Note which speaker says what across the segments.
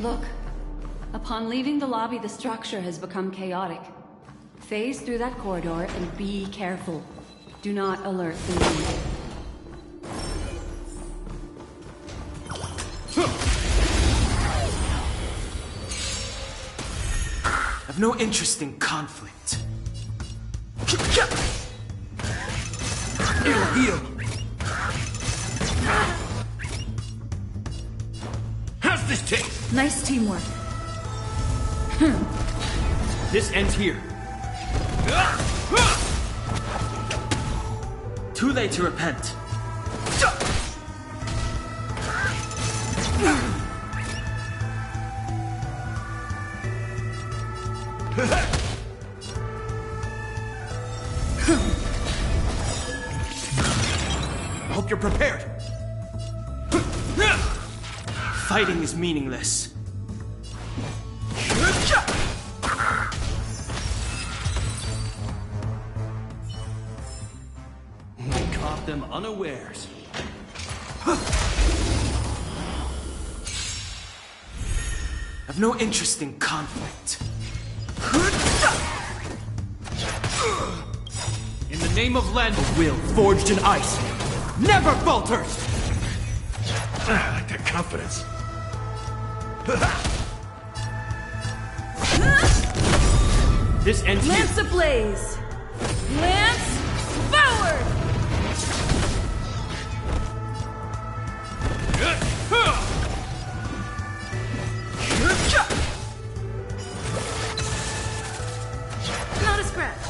Speaker 1: Look. Upon leaving the lobby, the structure has become chaotic. Phase through that corridor and be careful. Do not alert the lead.
Speaker 2: I've no interest in conflict. It'll heal. How's this taste?
Speaker 1: Nice teamwork.
Speaker 2: This ends here. Too late to repent. Hope you're prepared. Fighting is meaningless. We caught them unawares. I've no interest in conflict. In the name of Len, a will forged in ice never falters!
Speaker 3: I like that confidence.
Speaker 2: This ends here.
Speaker 1: Lance ablaze! Lance forward! Not a scratch.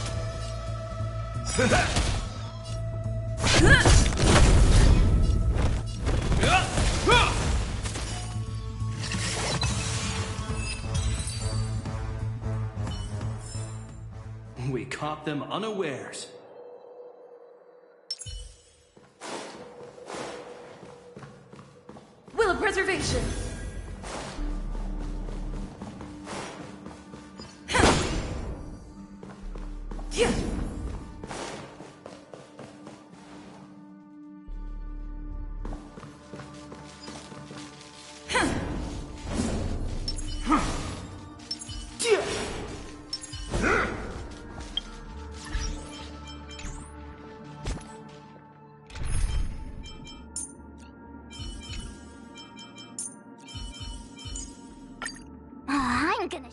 Speaker 2: We caught them unawares.
Speaker 1: Will of preservation! Yeah.
Speaker 4: I'm gonna...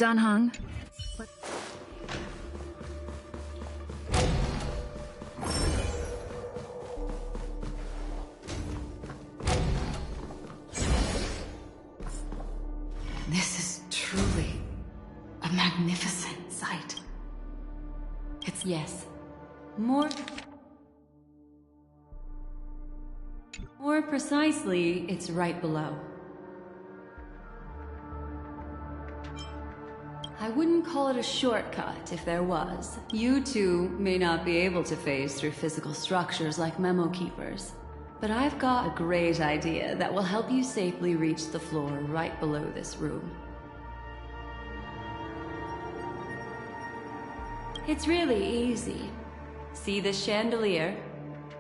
Speaker 4: Done hung?
Speaker 1: This is truly a magnificent sight. It's yes. More precisely, it's right below. I wouldn't call it a shortcut if there was. You two may not be able to phase through physical structures like memo keepers, but I've got a great idea that will help you safely reach the floor right below this room. It's really easy. See the chandelier?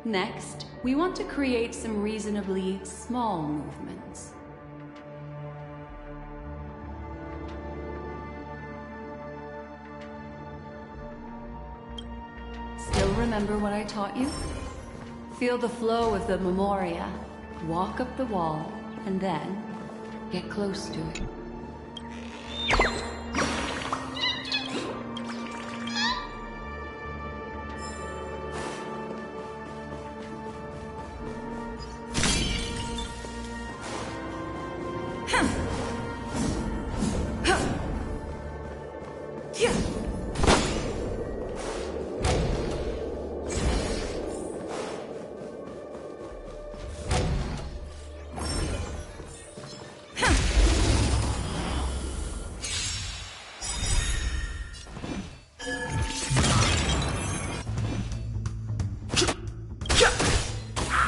Speaker 1: Next, we want to create some reasonably small movements. Still remember what I taught you? Feel the flow of the memoria, walk up the wall, and then get close to it.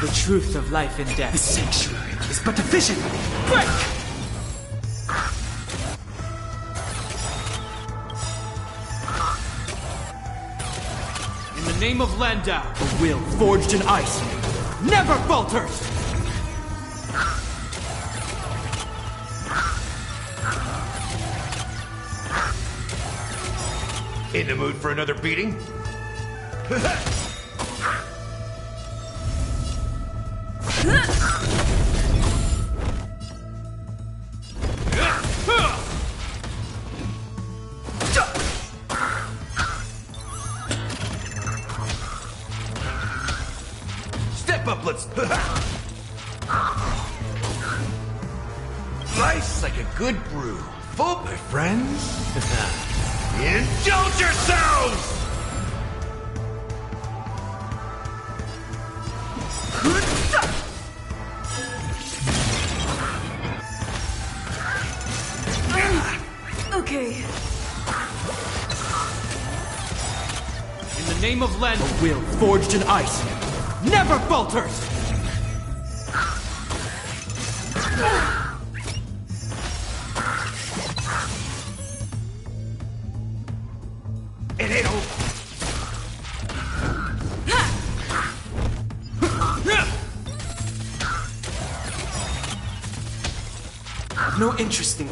Speaker 2: The truth of life and death.
Speaker 3: The sanctuary is but a vision. Break!
Speaker 2: In the name of Landau, a will forged in ice never falters!
Speaker 3: In the mood for another beating? Step up, let's... Nice like a good brew. Full, my friends. Indulge yourselves!
Speaker 4: Okay.
Speaker 2: In the name of Landau, a will forged in ice never falters!
Speaker 3: It ain't over.
Speaker 2: No interest in...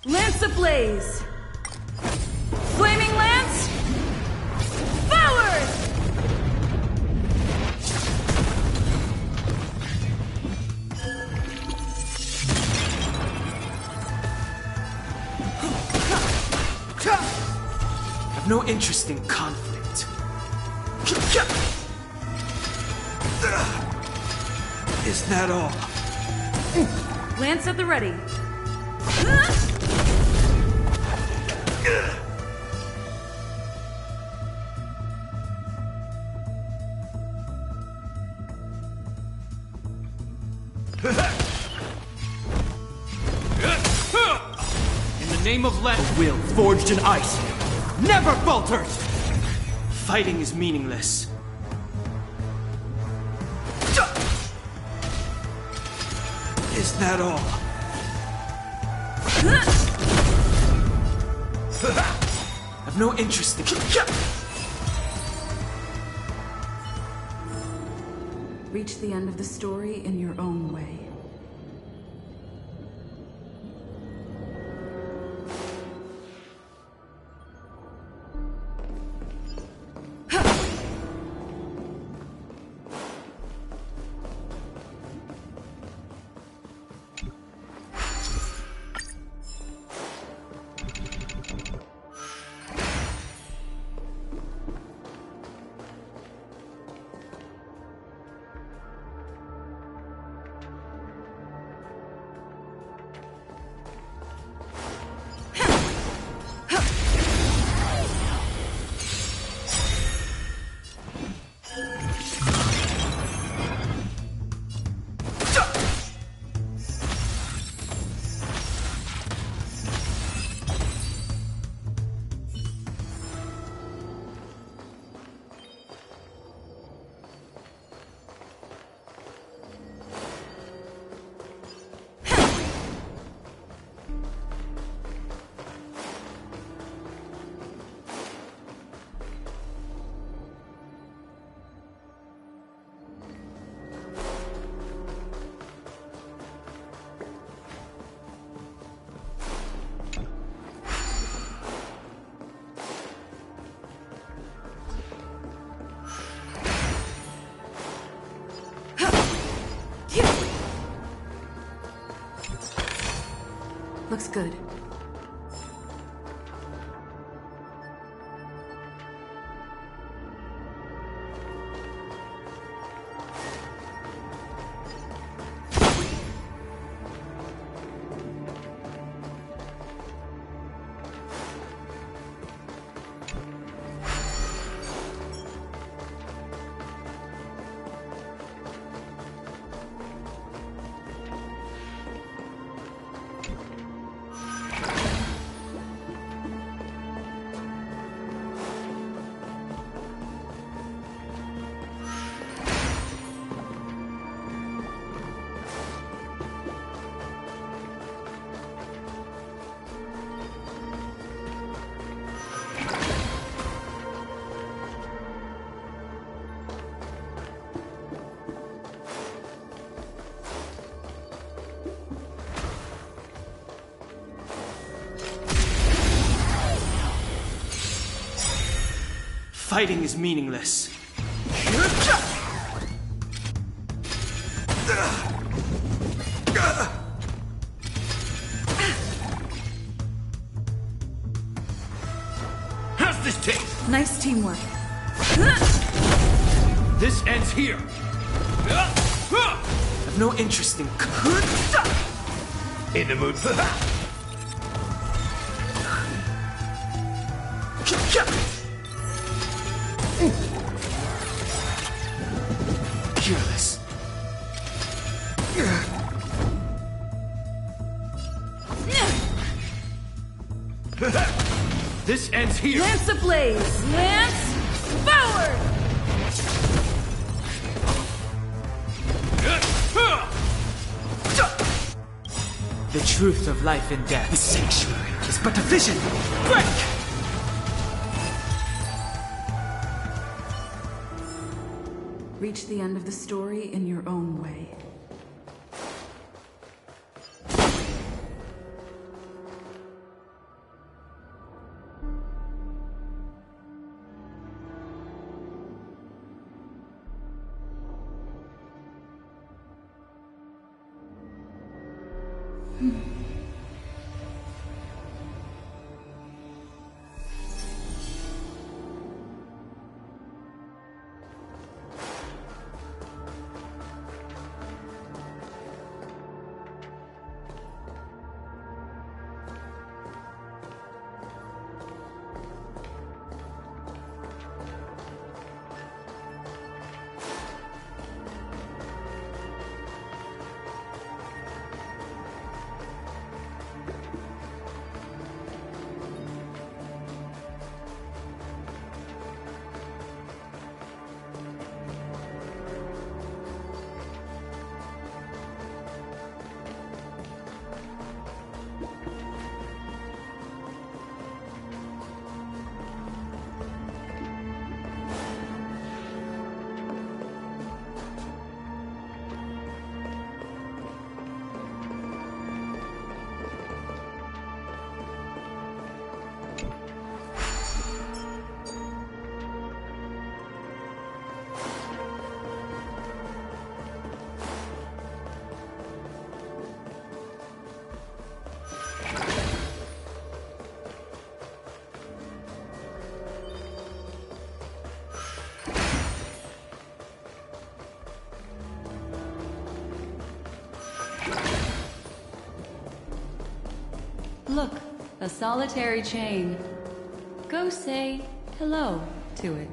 Speaker 4: Lance ablaze! Flaming lance! Forward!
Speaker 2: I've no interest in conflict. Is that all?
Speaker 4: Lance at the ready.
Speaker 2: In the name of Let, a will forged in ice never falters! Fighting is meaningless. Is that all? I've no interest in...
Speaker 4: Reach the end of the story in your own way. Looks good.
Speaker 2: Fighting is meaningless.
Speaker 3: How's this taste?
Speaker 4: Nice teamwork.
Speaker 2: This ends here. I've no interest in...
Speaker 3: In the mood for that?
Speaker 2: Careless. This ends here.
Speaker 4: Lance ablaze! Lance forward!
Speaker 2: The truth of life and death. The sanctuary is but a vision. Break!
Speaker 4: Reach the end of the story in your own way.
Speaker 1: Look, a solitary chain. Go say hello to it.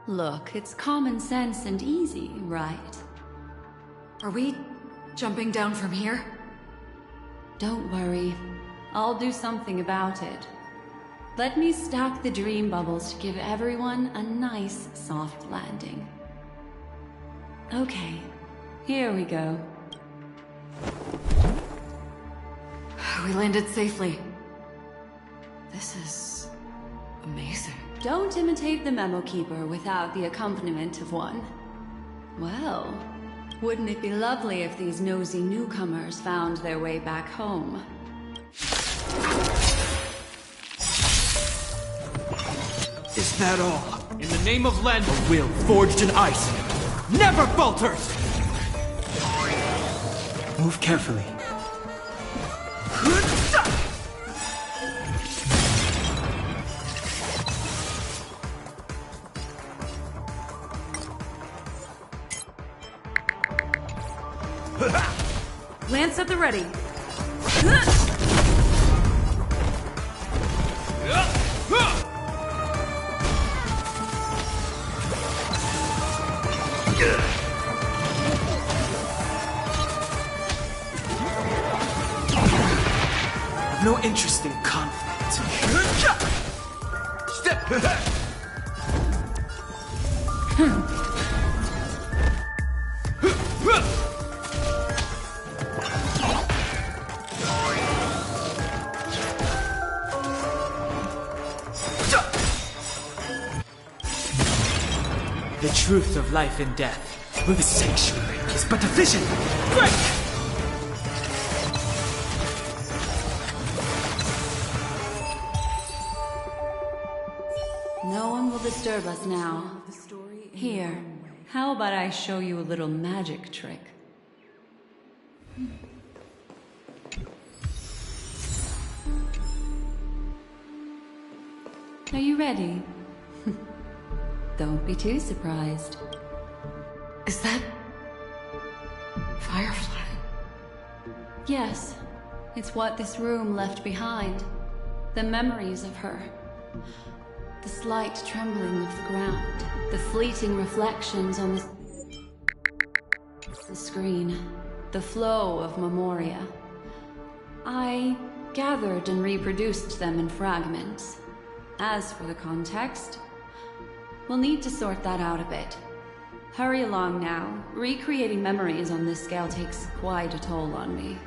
Speaker 1: Look, it's common sense and easy, right?
Speaker 4: Are we jumping down from here?
Speaker 1: Don't worry. I'll do something about it. Let me stack the dream bubbles to give everyone a nice, soft landing. Okay, here we go.
Speaker 4: We landed safely. This is amazing.
Speaker 1: Don't imitate the Memo Keeper without the accompaniment of one. Well, wouldn't it be lovely if these nosy newcomers found their way back home?
Speaker 2: Is that all? In the name of Len, a will forged in ice never falters! Move carefully.
Speaker 4: Lance at the ready.
Speaker 2: I've no interest in conflict.
Speaker 3: Step!
Speaker 2: truth of life and death. The sanctuary is but a vision. Great!
Speaker 1: No one will disturb us now.
Speaker 4: The story in your
Speaker 1: Here,
Speaker 4: own way.
Speaker 1: how about I show you a little magic trick? Are you ready? Don't be too surprised.
Speaker 4: Is that... Firefly?
Speaker 1: Yes, it's what this room left behind. The memories of her. The slight trembling of the ground. The fleeting reflections on the screen. The flow of memoria. I gathered and reproduced them in fragments. As for the context, we'll need to sort that out a bit. Hurry along now. Recreating memories on this scale takes quite a toll on me.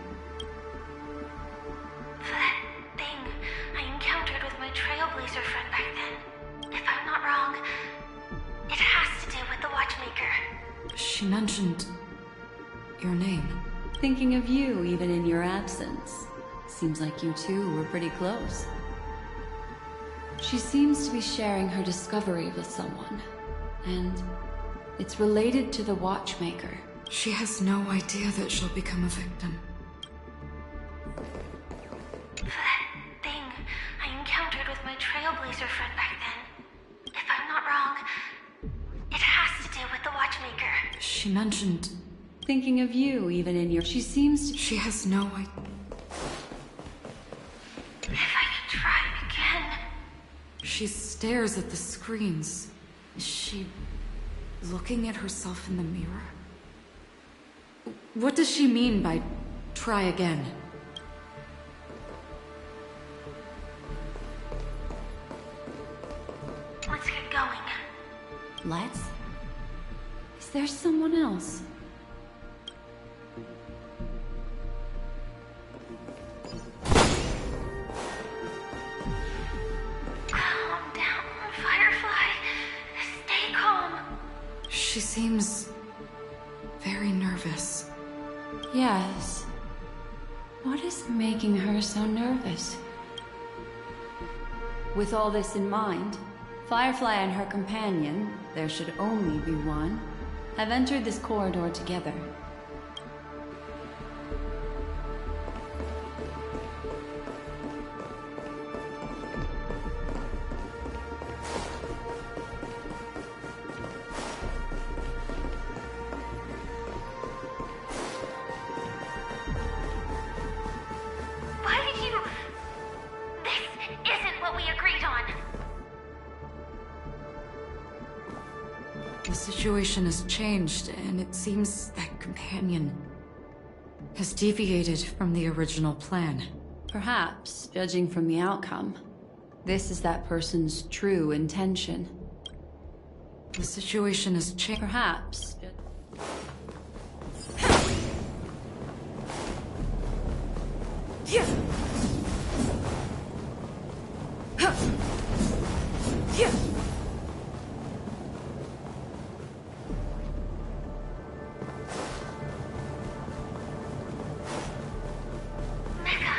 Speaker 5: That thing I encountered with my Trailblazer friend back then. If I'm not wrong, it has to do with the Watchmaker.
Speaker 4: She mentioned... your name.
Speaker 1: Thinking of you even in your absence. Seems like you two were pretty close. She seems to be sharing her discovery with someone, and it's related to the Watchmaker.
Speaker 4: She has no idea that she'll become a victim.
Speaker 5: That thing I encountered with my Trailblazer friend back then. If I'm not wrong, it has to do with the Watchmaker.
Speaker 4: She mentioned...
Speaker 1: Thinking of you even in your... She seems to...
Speaker 4: She has no idea...
Speaker 5: If I could try again.
Speaker 4: She stares at the screens. Is she... looking at herself in the mirror? What does she mean by... try again?
Speaker 5: Let's get going.
Speaker 1: Let's? Is there someone else?
Speaker 5: Calm down, Firefly. Stay calm.
Speaker 4: She seems... very nervous.
Speaker 1: Yes. What is making her so nervous? With all this in mind, Firefly and her companion, there should only be one, have entered this corridor together.
Speaker 5: Why did you... This isn't what we agreed on.
Speaker 4: The situation has changed, and it seems that companion has deviated from the original plan.
Speaker 1: Perhaps, judging from the outcome, this is that person's true intention.
Speaker 4: The situation has changed.
Speaker 1: Perhaps.
Speaker 5: Mecca.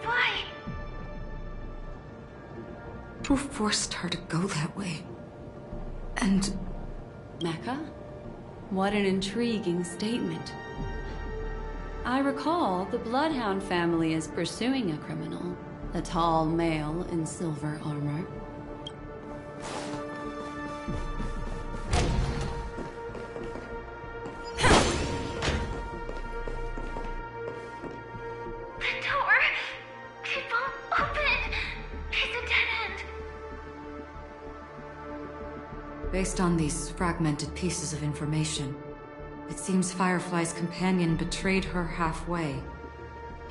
Speaker 5: Why?
Speaker 4: Who forced her to go that way? And
Speaker 1: Mecca? What an intriguing statement. I recall the Bloodhound family is pursuing a criminal, a tall male in silver armor.
Speaker 5: The door. It won't open. It's a dead end.
Speaker 4: based on these fragmented pieces of information, it seems Firefly's companion betrayed her halfway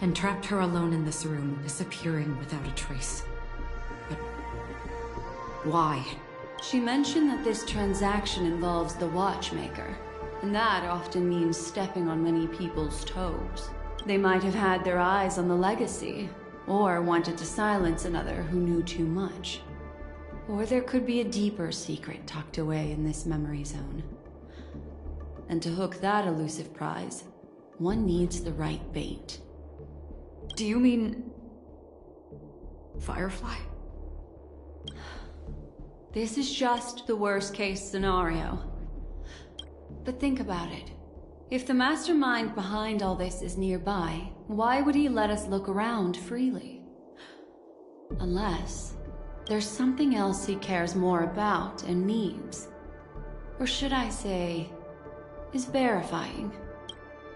Speaker 4: and trapped her alone in this room, disappearing without a trace. But why?
Speaker 1: She mentioned that this transaction involves the Watchmaker, and that often means stepping on many people's toes. They might have had their eyes on the legacy, or wanted to silence another who knew too much. Or there could be a deeper secret tucked away in this memory zone. And to hook that elusive prize, one needs the right bait.
Speaker 4: Do you mean... Firefly?
Speaker 1: This is just the worst-case scenario. But think about it. If the mastermind behind all this is nearby, why would he let us look around freely? Unless there's something else he cares more about and needs. Or should I say, is verifying.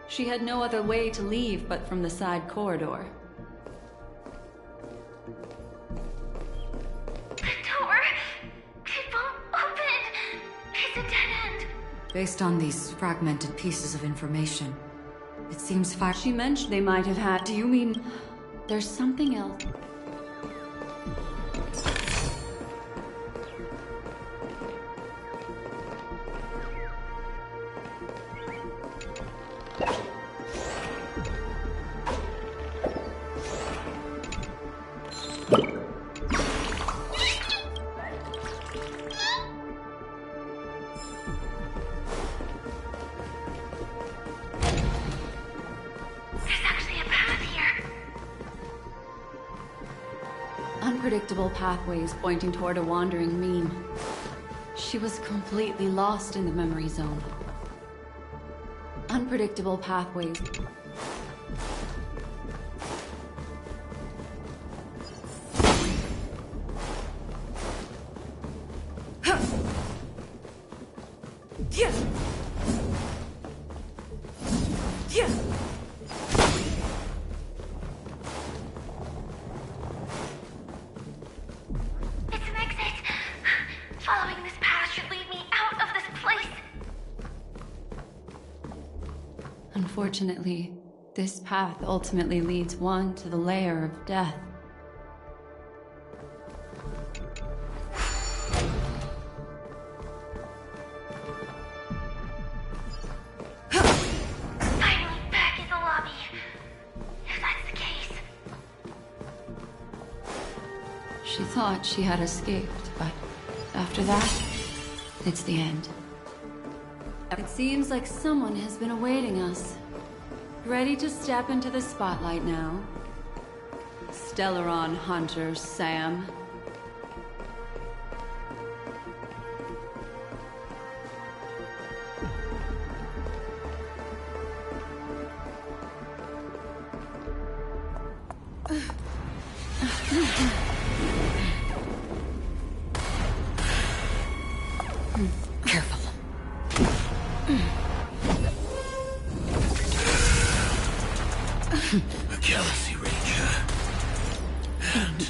Speaker 1: She had no other way to leave but from the side corridor.
Speaker 5: The door! It won't open! It's a dead end!
Speaker 4: Based on these fragmented pieces of information, it seems
Speaker 1: She mentioned they might have had...
Speaker 4: Do you mean...
Speaker 1: There's something else. Unpredictable pathways pointing toward a wandering meme. She was completely lost in the memory zone. Unpredictable pathways. Unfortunately, this path ultimately leads one to the lair of death.
Speaker 5: Finally back in the lobby. If that's the case.
Speaker 1: She thought she had escaped, but after that, it's the end. It seems like someone has been awaiting us. Ready to step into the spotlight now. Stellaron Hunter Sam.
Speaker 4: Careful.
Speaker 3: A Galaxy Ranger. And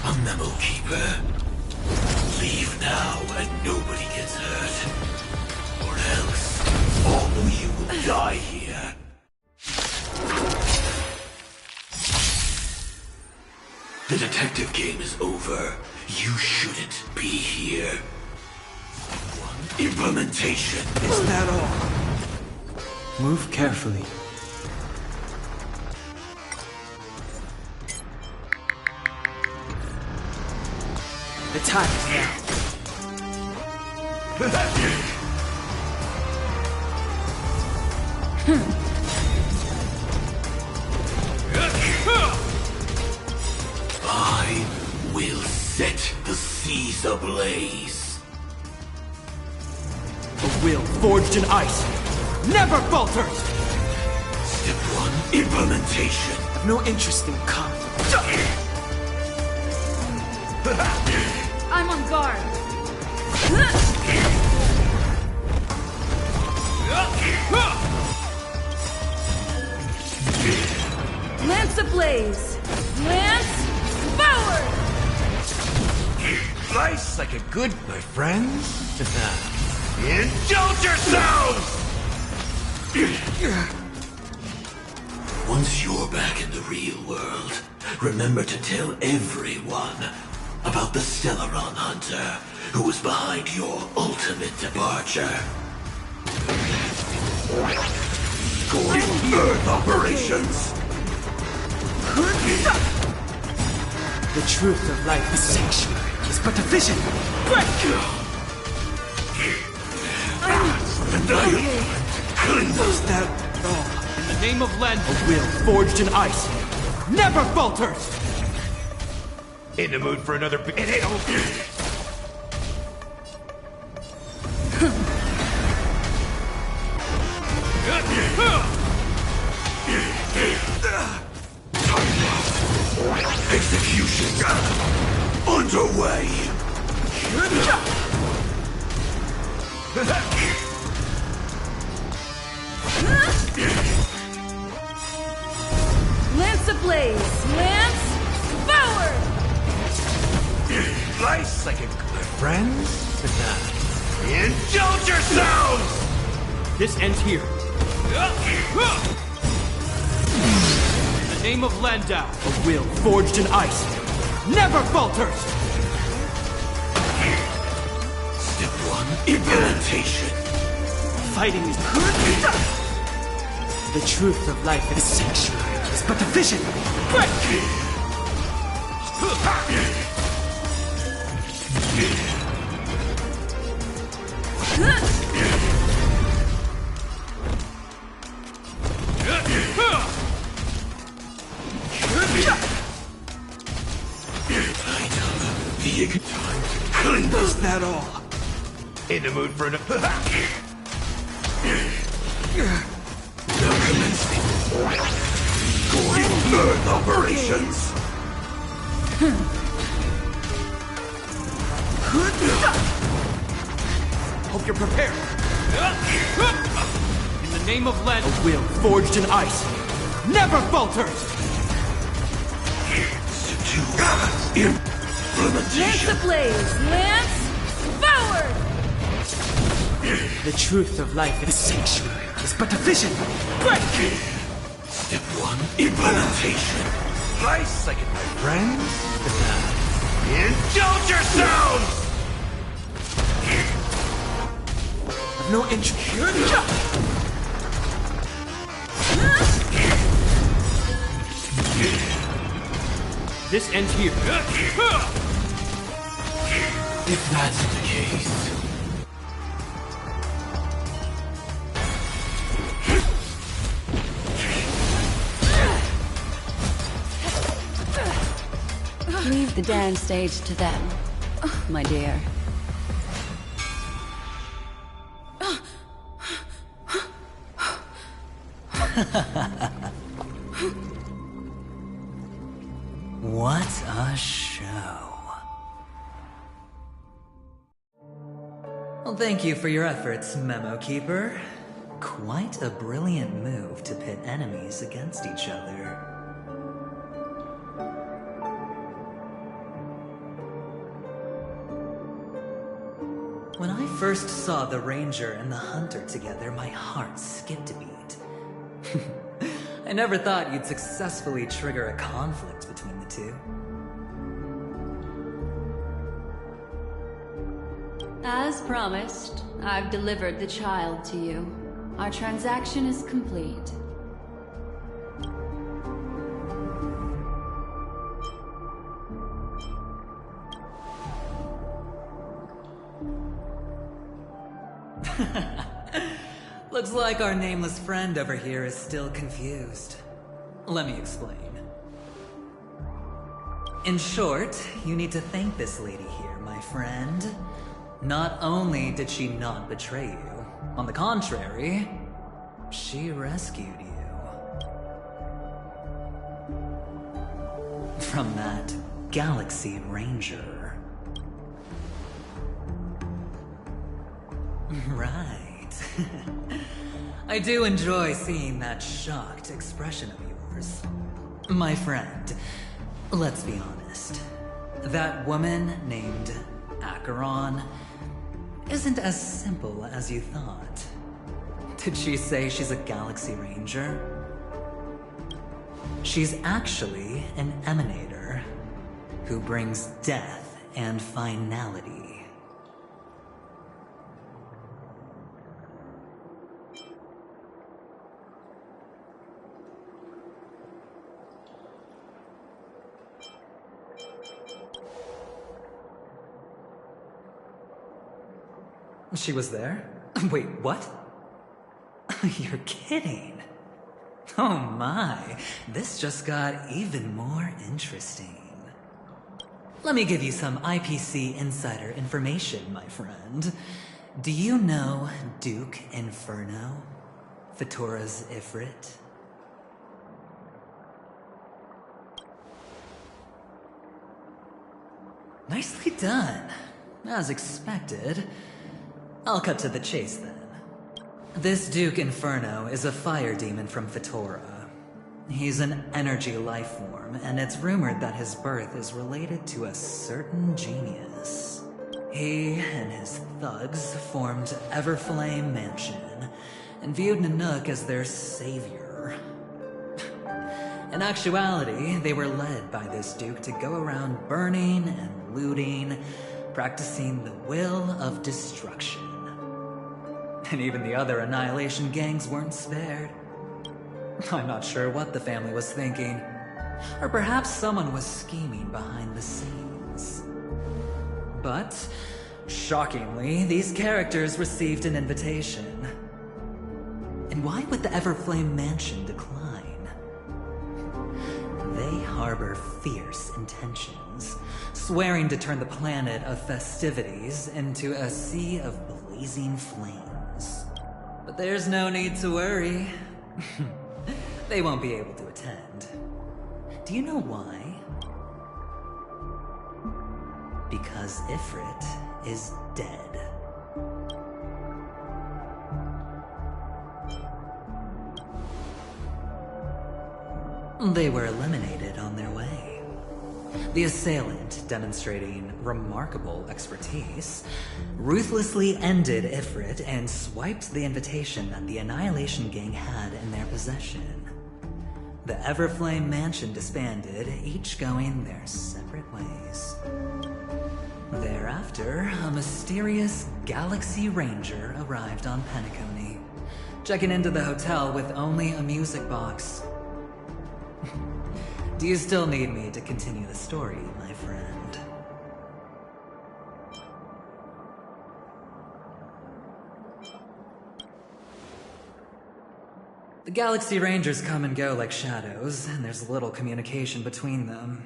Speaker 3: a Memo Keeper. Leave now and nobody gets hurt. Or else, all of you will die here. The detective game is over. You shouldn't be here. Implementation.
Speaker 2: Is that all? Move carefully. The time is now.
Speaker 3: I will set the seas ablaze.
Speaker 2: A will forged in ice never falters!
Speaker 3: Step 1, implementation.
Speaker 2: I've no interest in conflict.
Speaker 1: I'm on guard. Lance ablaze! Lance forward!
Speaker 3: Nice like a good, my friends. Indulge yourselves! Once you're back in the real world, remember to tell everyone about the Stellaron Hunter who was behind your ultimate departure. Earth operations!
Speaker 2: The truth of life is sanctuary. is but a vision. Is that all? In the name of Len, a will forged in ice never falters!
Speaker 3: In the mood for another it ain't over. Execution underway.
Speaker 1: Lance ablaze! Lance forward!
Speaker 3: Nice, like a good friends. Indulge yourselves!
Speaker 2: This ends here. In the name of Landau, a will forged in ice never falters!
Speaker 3: Step 1, implementation.
Speaker 2: Fighting is good. The truth of life in a sanctuary is but a vision.
Speaker 3: Is that all? In the mood for an now commencing. Going Earth operations.
Speaker 2: Hope you're prepared. In the name of Len, a will forged in ice never falters!
Speaker 1: Lance
Speaker 3: Implementation.
Speaker 1: ablaze! Lance forward!
Speaker 2: The truth of life in a sanctuary is but a vision.
Speaker 3: Step 1, implementation. Nice, like it, my friends. Indulge yourselves!
Speaker 2: I've no interest. This ends here.
Speaker 3: If that's the case.
Speaker 1: Leave the dance stage to them, my dear.
Speaker 6: What a show. Well, thank you for your efforts, Memo Keeper. Quite a brilliant move to pit enemies against each other. When I first saw the Ranger and the Hunter together, my heart skipped a beat. I never thought you'd successfully trigger a conflict between the two.
Speaker 1: As promised, I've delivered the child to you. Our transaction is complete.
Speaker 6: Looks like our nameless friend over here is still confused. Let me explain. In short, you need to thank this lady here, my friend. Not only did she not betray you, on the contrary, she rescued you. From that Galaxy Ranger. Right. I do enjoy seeing that shocked expression of yours. My friend, let's be honest. That woman named Acheron isn't as simple as you thought. Did she say she's a Galaxy Ranger? She's actually an emanator who brings death and finality. She was there? Wait, what? You're kidding. Oh my, this just got even more interesting. Let me give you some IPC insider information, my friend. Do you know Duke Inferno? Fatora's Ifrit? Nicely done. As expected. I'll cut to the chase then. This Duke Inferno is a fire demon from Fatora. He's an energy life form, and it's rumored that his birth is related to a certain genius. He and his thugs formed Everflame Mansion, and viewed Nanook as their savior. In actuality, they were led by this Duke to go around burning and looting, practicing the will of destruction. And even the other Annihilation gangs weren't spared. I'm not sure what the family was thinking. Or perhaps someone was scheming behind the scenes. But, shockingly, these characters received an invitation. And why would the Everflame Mansion decline? They harbor fierce intentions, swearing to turn the planet of festivities into a sea of blazing flames. But there's no need to worry. They won't be able to attend. Do you know why? Because Ifrit is dead. They were eliminated on their way. The assailant, demonstrating remarkable expertise, ruthlessly ended Ifrit and swiped the invitation that the Annihilation Gang had in their possession. The Everflame Mansion disbanded, each going their separate ways. Thereafter, a mysterious Galaxy Ranger arrived on Panecony, checking into the hotel with only a music box. Do you still need me to continue the story, my friend? The Galaxy Rangers come and go like shadows, and there's little communication between them.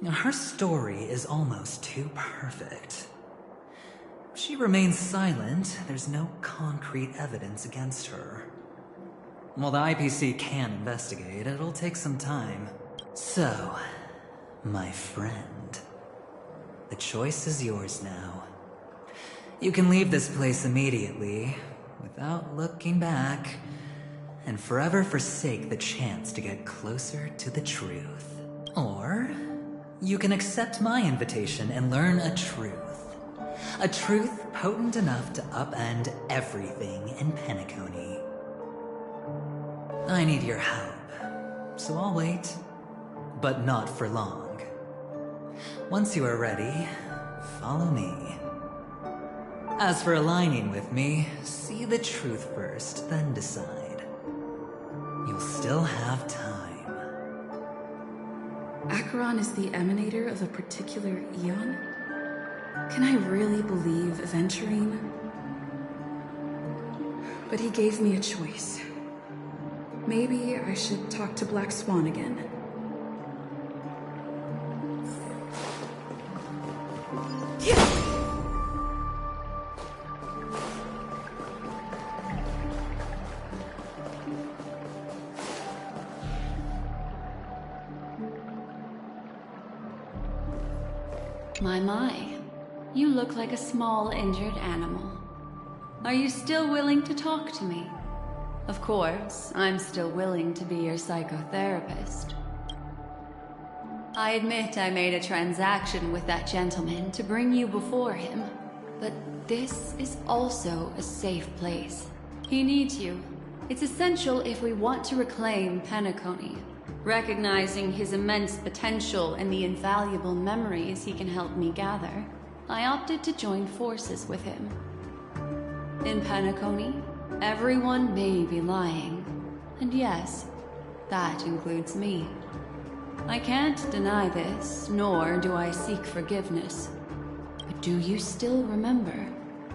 Speaker 6: Now, her story is almost too perfect. If she remains silent, there's no concrete evidence against her. While the IPC can investigate, it'll take some time. So, my friend, the choice is yours now. You can leave this place immediately, without looking back, and forever forsake the chance to get closer to the truth. Or, you can accept my invitation and learn a truth. A truth potent enough to upend everything in Panecony. I need your help, so I'll wait, but not for long. Once you are ready, follow me. As for aligning with me, see the truth first, then decide. You'll still have time.
Speaker 7: Acheron is the emanator of a particular eon? Can I really believe Aventurine? But he gave me a choice. Maybe I should talk to Black Swan again.
Speaker 1: My. You look like a small injured animal. Are you still willing to talk to me? Of course, I'm still willing to be your psychotherapist. I admit I made a transaction with that gentleman to bring you before him, but this is also a safe place. He needs you. It's essential if we want to reclaim Panecony. Recognizing his immense potential and the invaluable memories he can help me gather, I opted to join forces with him. In Panecony, everyone may be lying, and yes, that includes me. I can't deny this, nor do I seek forgiveness. But do you still remember?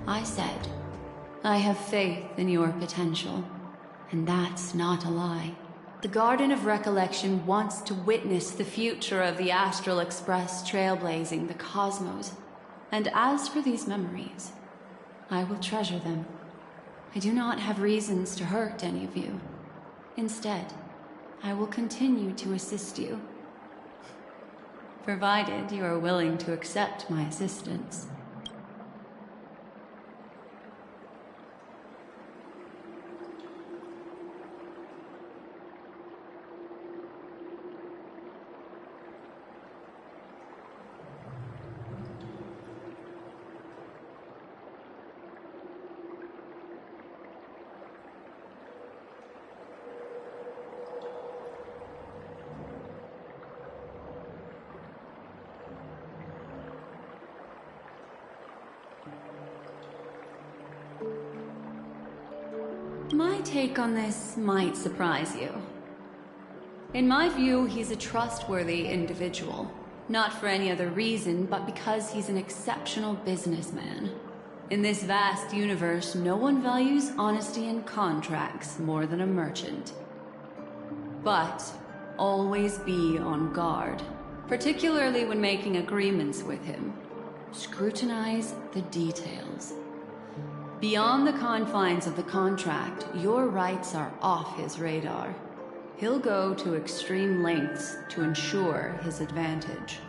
Speaker 1: I said, I have faith in your potential, and that's not a lie. The Garden of Recollection wants to witness the future of the Astral Express trailblazing the cosmos. And as for these memories, I will treasure them. I do not have reasons to hurt any of you. Instead, I will continue to assist you, provided you are willing to accept my assistance. My take on this might surprise you. In my view, he's a trustworthy individual. Not for any other reason, but because he's an exceptional businessman. In this vast universe, no one values honesty in contracts more than a merchant. But always be on guard, particularly when making agreements with him. Scrutinize the details. Beyond the confines of the contract, your rights are off his radar. He'll go to extreme lengths to ensure his advantage.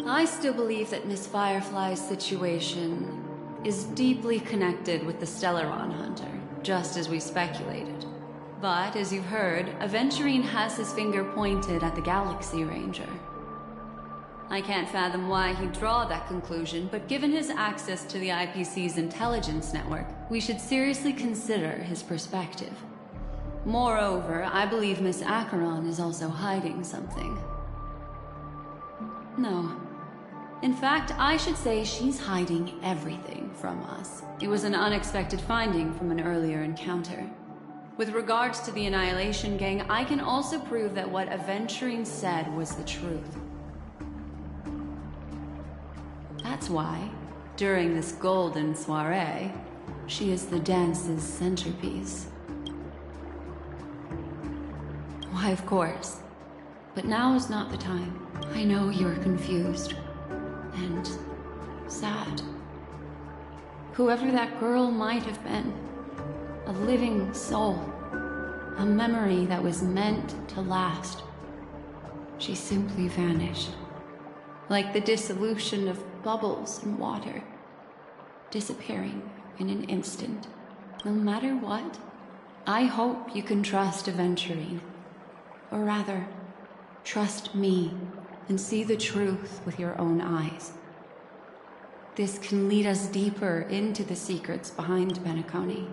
Speaker 1: I still believe that Miss Firefly's situation is deeply connected with the Stellaron Hunter, just as we speculated. But, as you've heard, Aventurine has his finger pointed at the Galaxy Ranger. I can't fathom why he'd draw that conclusion, but given his access to the IPC's intelligence network, we should seriously consider his perspective. Moreover, I believe Miss Acheron is also hiding something. No. In fact, I should say she's hiding everything from us. It was an unexpected finding from an earlier encounter. With regards to the Annihilation Gang, I can also prove that what Aventurine said was the truth. That's why, during this golden soiree, she is the dance's centerpiece. Why, of course. But now is not the time. I know you're confused. And sad. Whoever that girl might have been. A living soul. A memory that was meant to last. She simply vanished. Like the dissolution of bubbles in water, disappearing in an instant. No matter what, I hope you can trust Aventurine. Or rather, trust me and see the truth with your own eyes. This can lead us deeper into the secrets behind panecony.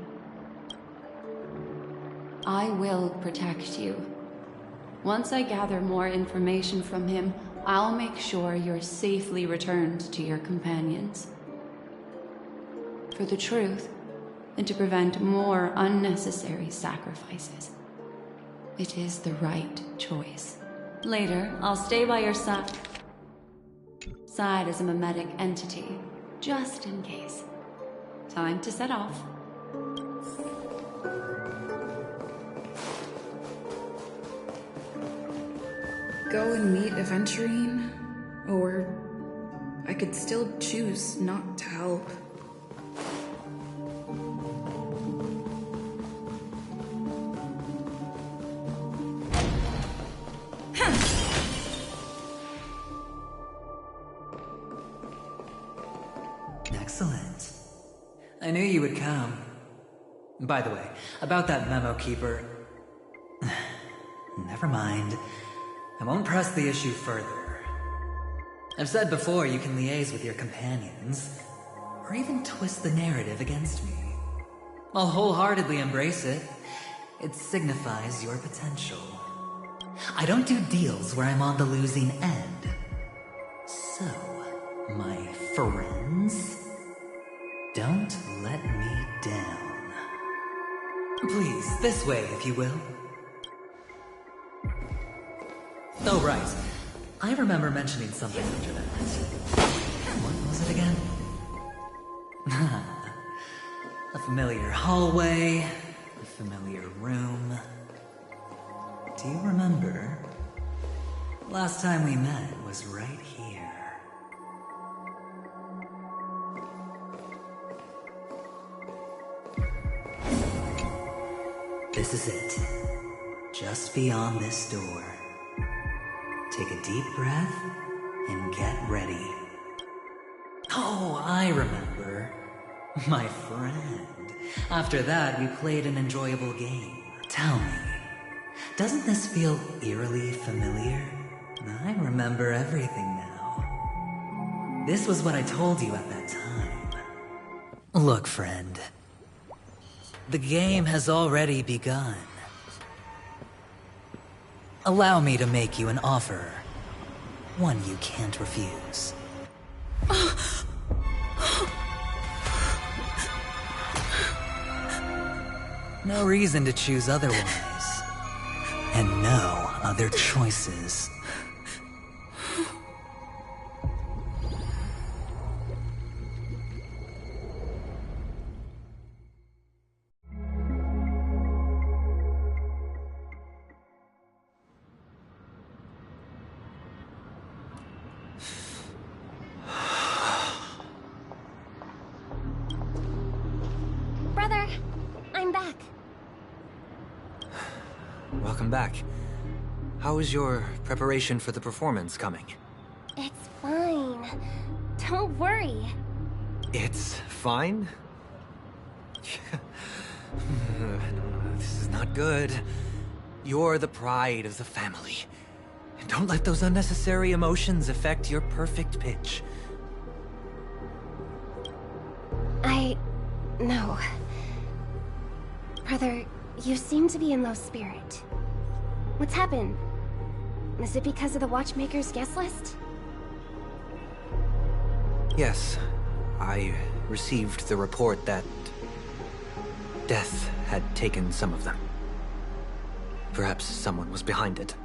Speaker 1: I will protect you. Once I gather more information from him, I'll make sure you're safely returned to your companions. For the truth, and to prevent more unnecessary sacrifices. It is the right choice. Later, I'll stay by your side as a mimetic entity, just in case. Time to set off.
Speaker 7: Go and meet Aventurine, or I could still choose not to help.
Speaker 6: Excellent. I knew you would come. By the way, about that memo keeper... Never mind. I won't press the issue further. I've said before you can liaise with your companions, or even twist the narrative against me. I'll wholeheartedly embrace it. It signifies your potential. I don't do deals where I'm on the losing end. So, my friends, don't let me down. Please, this way, if you will. Oh, right. I remember mentioning something after that. What was it again? A familiar hallway, a familiar room. Do you remember? Last time we met was right here. This is it. Just beyond this door. Take a deep breath and get ready. Oh, I remember. My friend. After that, we played an enjoyable game. Tell me, doesn't this feel eerily familiar? I remember everything now. This was what I told you at that time. Look, friend. The game has already begun. Allow me to make you an offer. One you can't refuse. No reason to choose otherwise. And no other choices.
Speaker 5: Brother, I'm back.
Speaker 8: Welcome back. How is your preparation for the performance coming?
Speaker 5: It's fine. Don't worry.
Speaker 8: It's fine? This is not good. You're the pride of the family. Don't let those unnecessary emotions affect your perfect pitch.
Speaker 5: No. Brother, you seem to be in low spirit. What's happened? Is it because of the Watchmaker's guest list?
Speaker 8: Yes, I received the report that death had taken some of them. Perhaps someone was behind it.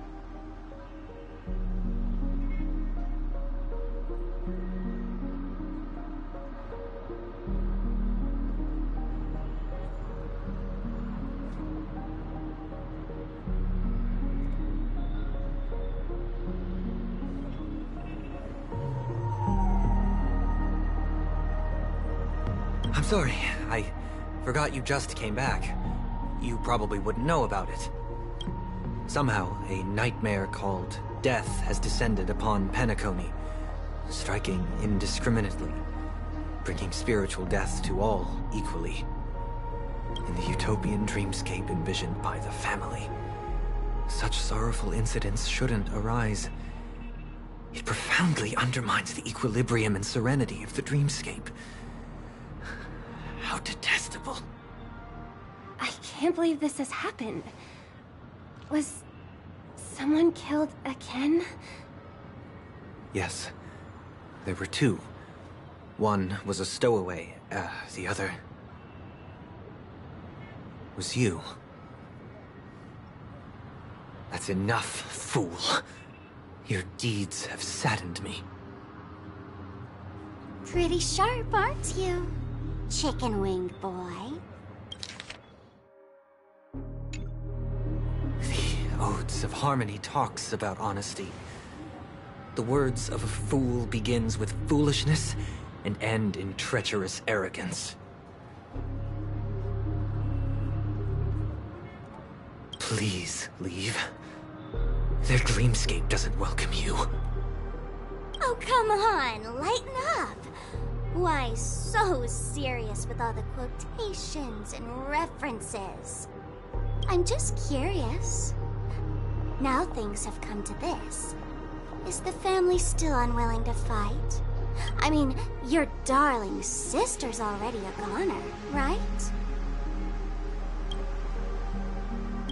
Speaker 8: I'm sorry, I forgot you just came back. You probably wouldn't know about it. Somehow, a nightmare called death has descended upon Panecony, striking indiscriminately, bringing spiritual death to all equally. In the utopian dreamscape envisioned by the family, such sorrowful incidents shouldn't arise. It profoundly undermines the equilibrium and serenity of the dreamscape. How detestable.
Speaker 5: I can't believe this has happened. Was someone killed again?
Speaker 8: Yes. There were two. One was a stowaway, the other was you. That's enough, fool. Your deeds have saddened me.
Speaker 5: Pretty sharp, aren't you, chicken-winged boy?
Speaker 8: The Odes of Harmony talks about honesty. The words of a fool begins with foolishness and end in treacherous arrogance. Please leave. Their dreamscape doesn't welcome you.
Speaker 5: Oh, come on, lighten up. Why so serious with all the quotations and references? I'm just curious. Now things have come to this. Is the family still unwilling to fight? I mean, your darling sister's already a goner, right?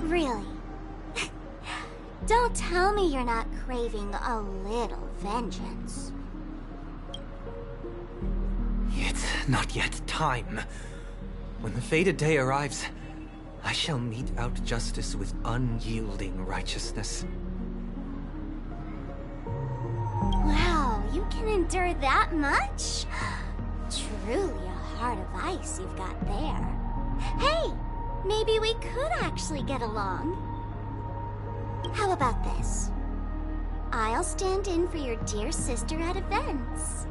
Speaker 5: Really? Don't tell me you're not craving a little vengeance.
Speaker 8: It's not yet time. When the fated day arrives, I shall mete out justice with unyielding righteousness.
Speaker 5: Wow, you can endure that much? Truly a heart of ice you've got there. Hey, maybe we could actually get along. How about this? I'll stand in for your dear sister at events.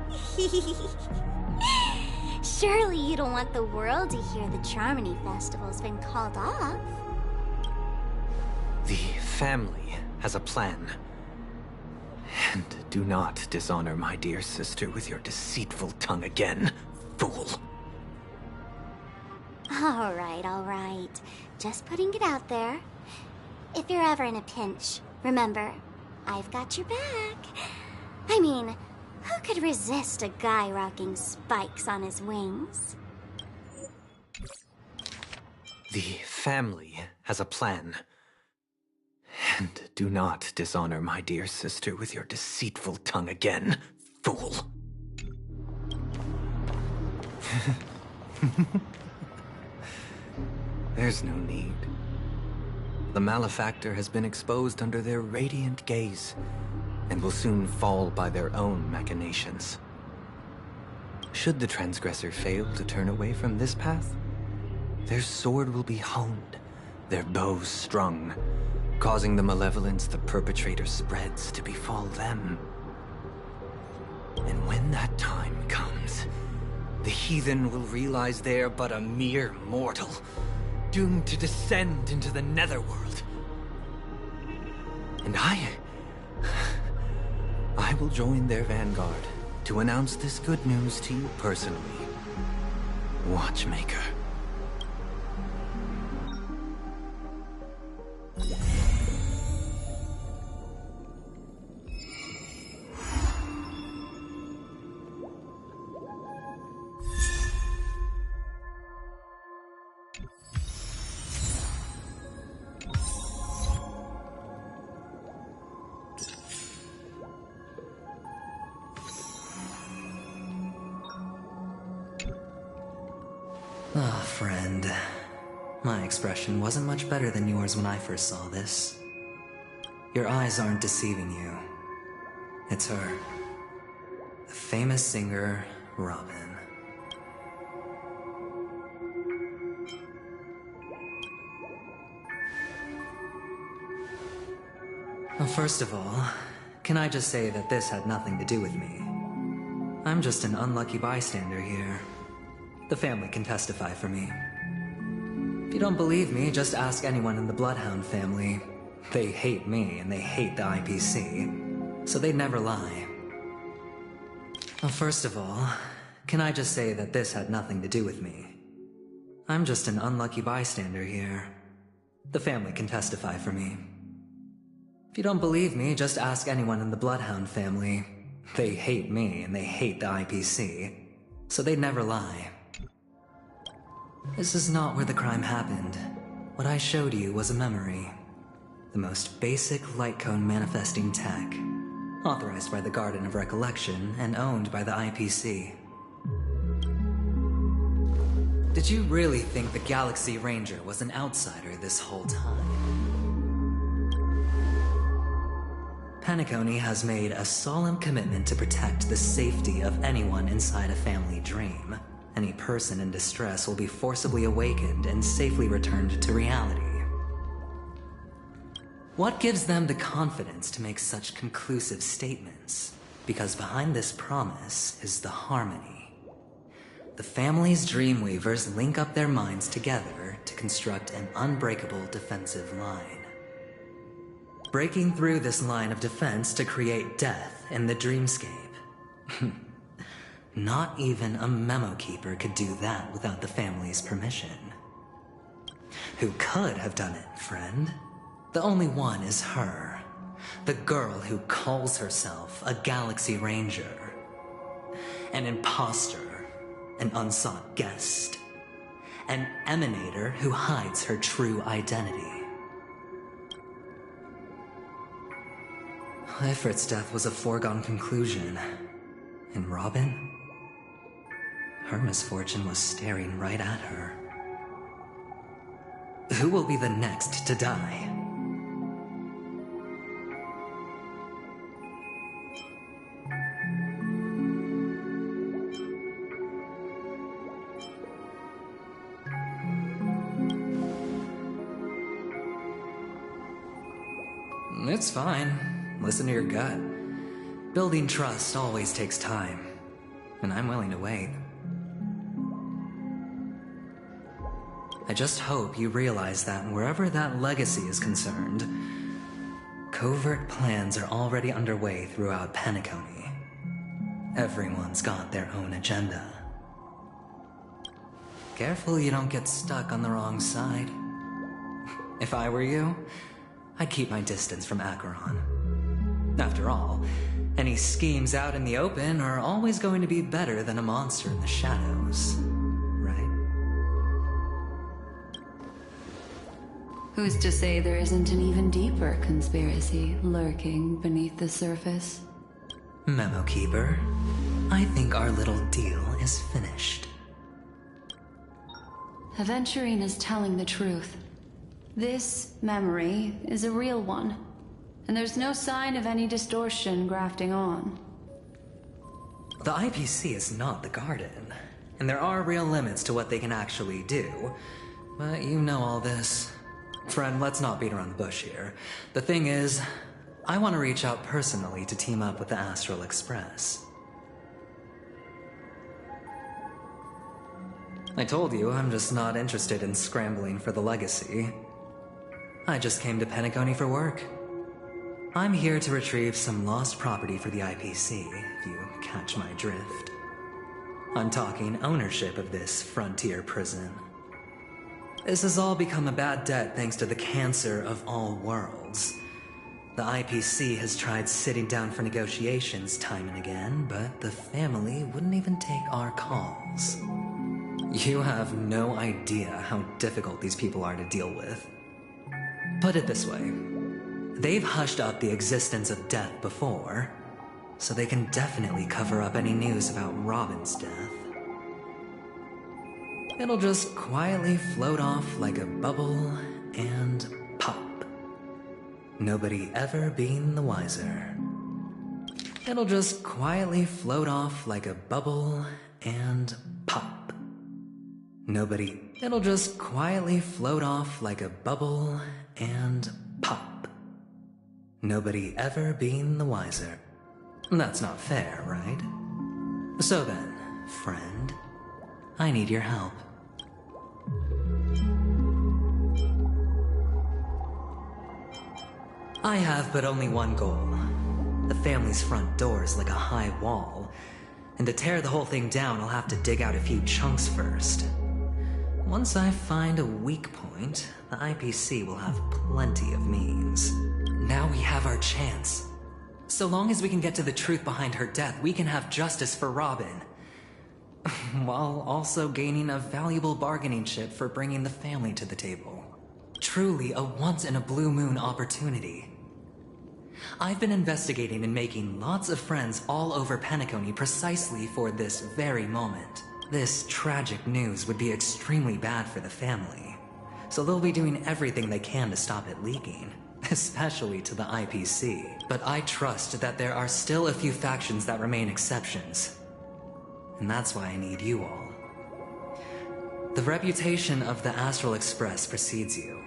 Speaker 5: Surely you don't want the world to hear the Charmony Festival's been called off.
Speaker 8: The family has a plan. And do not dishonor my dear sister with your deceitful tongue again, fool.
Speaker 5: All right. Just putting it out there. If you're ever in a pinch, remember, I've got your back. I mean, who could resist a guy rocking spikes on his wings?
Speaker 8: The family has a plan. And do not dishonor my dear sister with your deceitful tongue again, fool. There's no need. The malefactor has been exposed under their radiant gaze, and will soon fall by their own machinations. Should the transgressor fail to turn away from this path, their sword will be honed, their bows strung, causing the malevolence the perpetrator spreads to befall them. And when that time comes, the heathen will realize they're but a mere mortal, doomed to descend into the netherworld. And I will join their vanguard to announce this good news to you personally, Watchmaker.
Speaker 6: Ah, friend. My expression wasn't much better than yours when I first saw this. Your eyes aren't deceiving you. It's her. The famous singer, Robin. Well, first of all, can I just say that this had nothing to do with me? I'm just an unlucky bystander here. The family can testify for me. If you don't believe me, just ask anyone in the Bloodhound family. They hate me and they hate the IPC, so they'd never lie. Well, first of all, can I just say that this had nothing to do with me? I'm just an unlucky bystander here. The family can testify for me. If you don't believe me, just ask anyone in the Bloodhound family. They hate me and they hate the IPC, so they'd never lie. This is not where the crime happened. What I showed you was a memory. The most basic light cone manifesting tech. Authorized by the Garden of Recollection and owned by the IPC. Did you really think the Galaxy Ranger was an outsider this whole time? Panecony has made a solemn commitment to protect the safety of anyone inside a family dream. Any person in distress will be forcibly awakened and safely returned to reality. What gives them the confidence to make such conclusive statements? Because behind this promise is the harmony. The family's Dreamweavers link up their minds together to construct an unbreakable defensive line. Breaking through this line of defense to create death in the dreamscape. Not even a memo keeper could do that without the family's permission. Who could have done it, friend? The only one is her. The girl who calls herself a Galaxy Ranger. An imposter. An unsought guest. An emanator who hides her true identity. Ifrit's death was a foregone conclusion. And Robin? Her misfortune was staring right at her. Who will be the next to die? It's fine. Listen to your gut. Building trust always takes time, and I'm willing to wait. I just hope you realize that wherever that legacy is concerned, covert plans are already underway throughout panecony. Everyone's got their own agenda. Careful you don't get stuck on the wrong side. If I were you, I'd keep my distance from Acheron. After all, any schemes out in the open are always going to be better than a monster in the shadows, right?
Speaker 1: Who's to say there isn't an even deeper conspiracy lurking beneath the surface?
Speaker 6: Memo Keeper, I think our little deal is finished.
Speaker 1: Aventurine is telling the truth. This memory is a real one, and there's no sign of any distortion grafting on.
Speaker 6: The IPC is not the Garden, and there are real limits to what they can actually do. But you know all this. Friend, let's not beat around the bush here. The thing is, I want to reach out personally to team up with the Astral Express. I told you I'm just not interested in scrambling for the legacy. I just came to panecony for work. I'm here to retrieve some lost property for the IPC, if you catch my drift. I'm talking ownership of this frontier prison. This has all become a bad debt thanks to the cancer of all worlds. The IPC has tried sitting down for negotiations time and again, but the family wouldn't even take our calls. You have no idea how difficult these people are to deal with. Put it this way. They've hushed up the existence of death before, so they can definitely cover up any news about Robin's death. It'll just quietly float off like a bubble and pop. Nobody ever being the wiser. It'll just quietly float off like a bubble and pop. It'll just quietly float off like a bubble and pop. Nobody ever being the wiser. That's not fair, right? So then, friend, I need your help. I have but only one goal. The family's front door is like a high wall, and to tear the whole thing down, I'll have to dig out a few chunks first. Once I find a weak point, the IPC will have plenty of means. Now we have our chance. So long as we can get to the truth behind her death, we can have justice for Robin. While also gaining a valuable bargaining chip for bringing the family to the table. Truly a once-in-a-blue-moon opportunity. I've been investigating and making lots of friends all over panecony precisely for this very moment. This tragic news would be extremely bad for the family, so they'll be doing everything they can to stop it leaking, especially to the IPC. But I trust that there are still a few factions that remain exceptions, and that's why I need you all. The reputation of the Astral Express precedes you,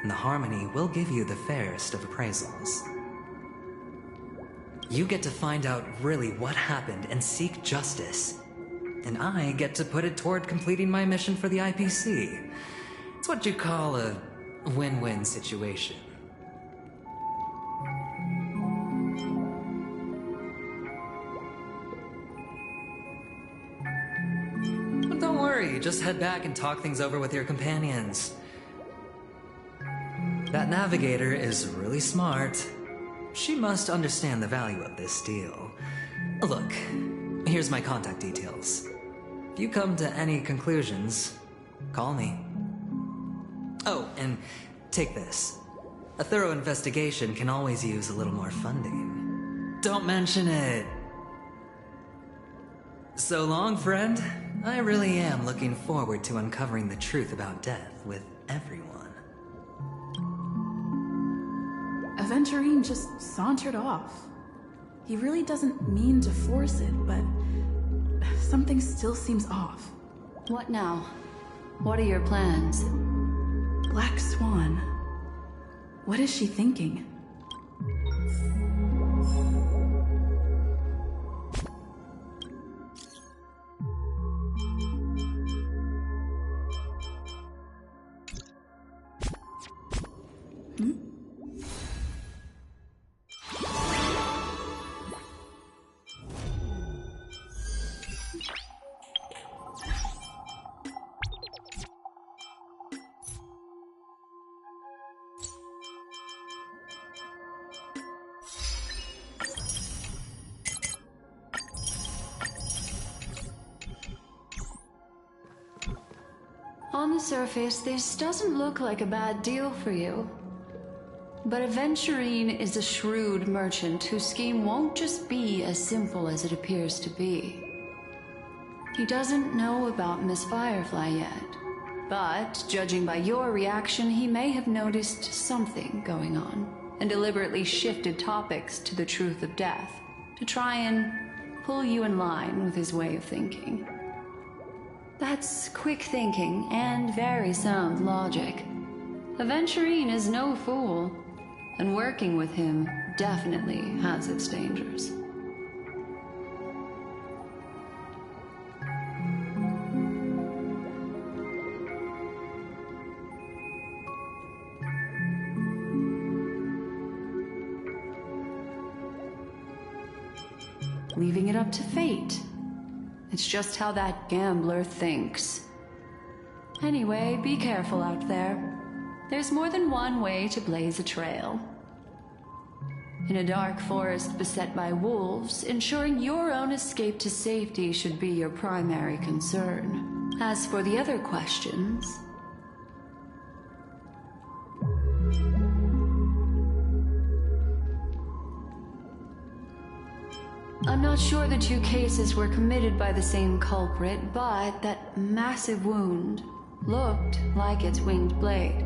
Speaker 6: and the Harmony will give you the fairest of appraisals. You get to find out really what happened and seek justice, and I get to put it toward completing my mission for the IPC. It's what you call a win-win situation. But don't worry, just head back and talk things over with your companions. That navigator is really smart. She must understand the value of this deal. Look, here's my contact details. If you come to any conclusions, call me. Oh, and take this. A thorough investigation can always use a little more funding. Don't mention it. So long, friend. I really am looking forward to uncovering the truth about death with everyone.
Speaker 7: Aventurine just sauntered off. He really doesn't mean to force it, but something still seems off.
Speaker 1: What now? What are your plans?
Speaker 7: Black Swan. What is she thinking?
Speaker 1: On the surface, this doesn't look like a bad deal for you. But Aventurine is a shrewd merchant whose scheme won't just be as simple as it appears to be. He doesn't know about Miss Firefly yet, but judging by your reaction, he may have noticed something going on and deliberately shifted topics to the truth of death to try and pull you in line with his way of thinking. That's quick thinking and very sound logic. Aventurine is no fool, and working with him definitely has its dangers. Leaving it up to fate. It's just how that gambler thinks. Anyway, be careful out there. There's more than one way to blaze a trail. In a dark forest beset by wolves, ensuring your own escape to safety should be your primary concern. As for the other questions... I'm not sure the two cases were committed by the same culprit, but that massive wound looked like its winged blade.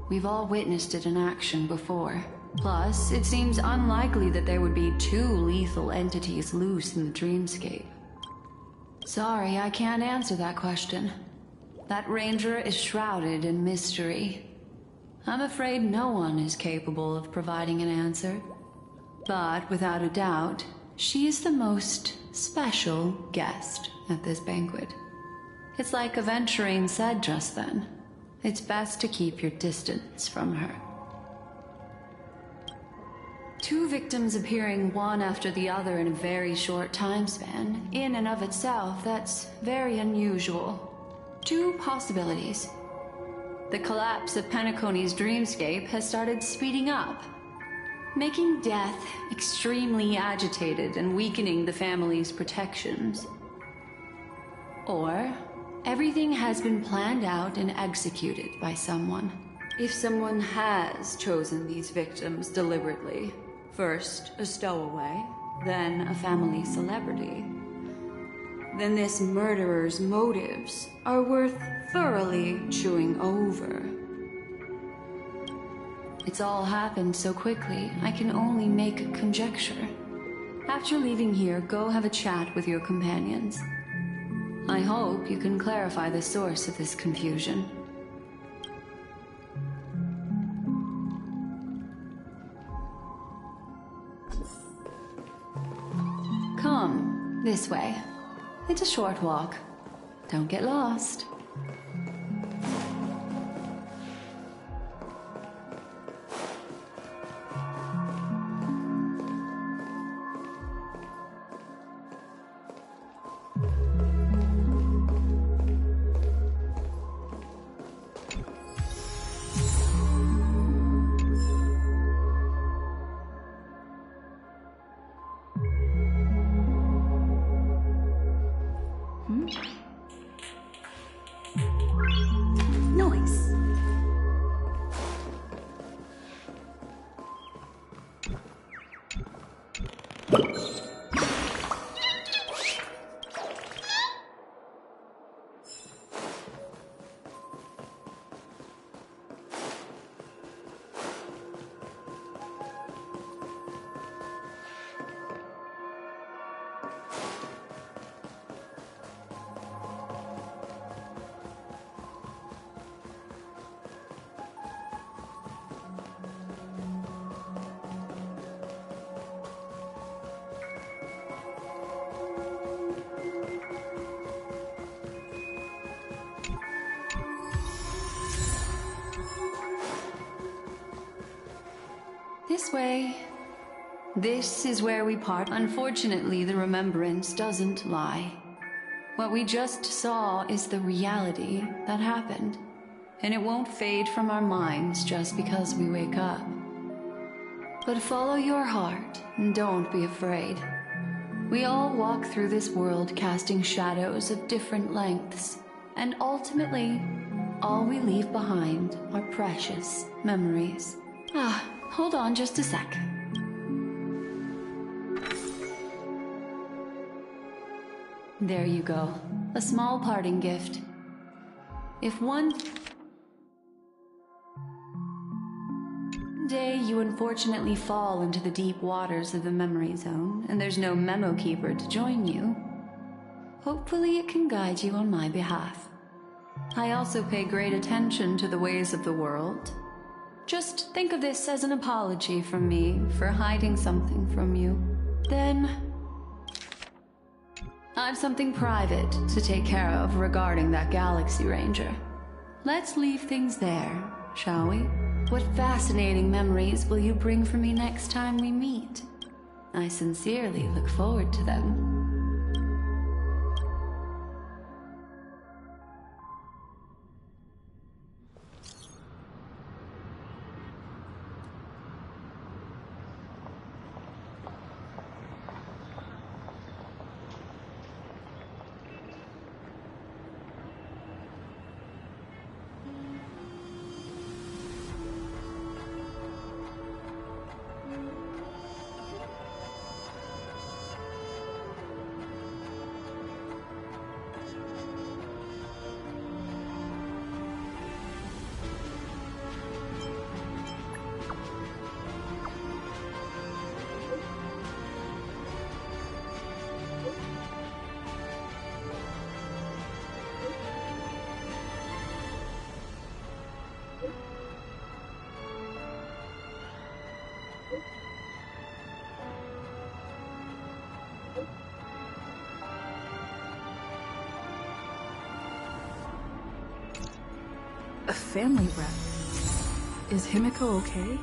Speaker 1: We've all witnessed it in action before. Plus, it seems unlikely that there would be two lethal entities loose in the dreamscape. Sorry, I can't answer that question. That ranger is shrouded in mystery. I'm afraid no one is capable of providing an answer. But without a doubt, she is the most special guest at this banquet. It's like Aventurine said just then. It's best to keep your distance from her. Two victims appearing one after the other in a very short time span, in and of itself, that's very unusual. Two possibilities. The collapse of Panecony's dreamscape has started speeding up, making death extremely agitated and weakening the family's protections. Or, everything has been planned out and executed by someone. If someone has chosen these victims deliberately, first a stowaway, then a family celebrity, then this murderer's motives are worth thoroughly chewing over. It's all happened so quickly, I can only make conjecture. After leaving here, go have a chat with your companions. I hope you can clarify the source of this confusion. Come, this way. It's a short walk. Don't get lost. This way. This is where we part. Unfortunately, the remembrance doesn't lie. What we just saw is the reality that happened, and it won't fade from our minds just because we wake up. But follow your heart, and don't be afraid. We all walk through this world casting shadows of different lengths, and ultimately, all we leave behind are precious memories. Hold on just a sec. There you go. A small parting gift. If one day you unfortunately fall into the deep waters of the memory zone, and there's no memo keeper to join you, hopefully it can guide you on my behalf. I also pay great attention to the ways of the world. Just think of this as an apology from me for hiding something from you. Then I've something private to take care of regarding that Galaxy Ranger. Let's leave things there, shall we? What fascinating memories will you bring for me next time we meet? I sincerely look forward to them.
Speaker 7: A family rep. Is Himiko okay?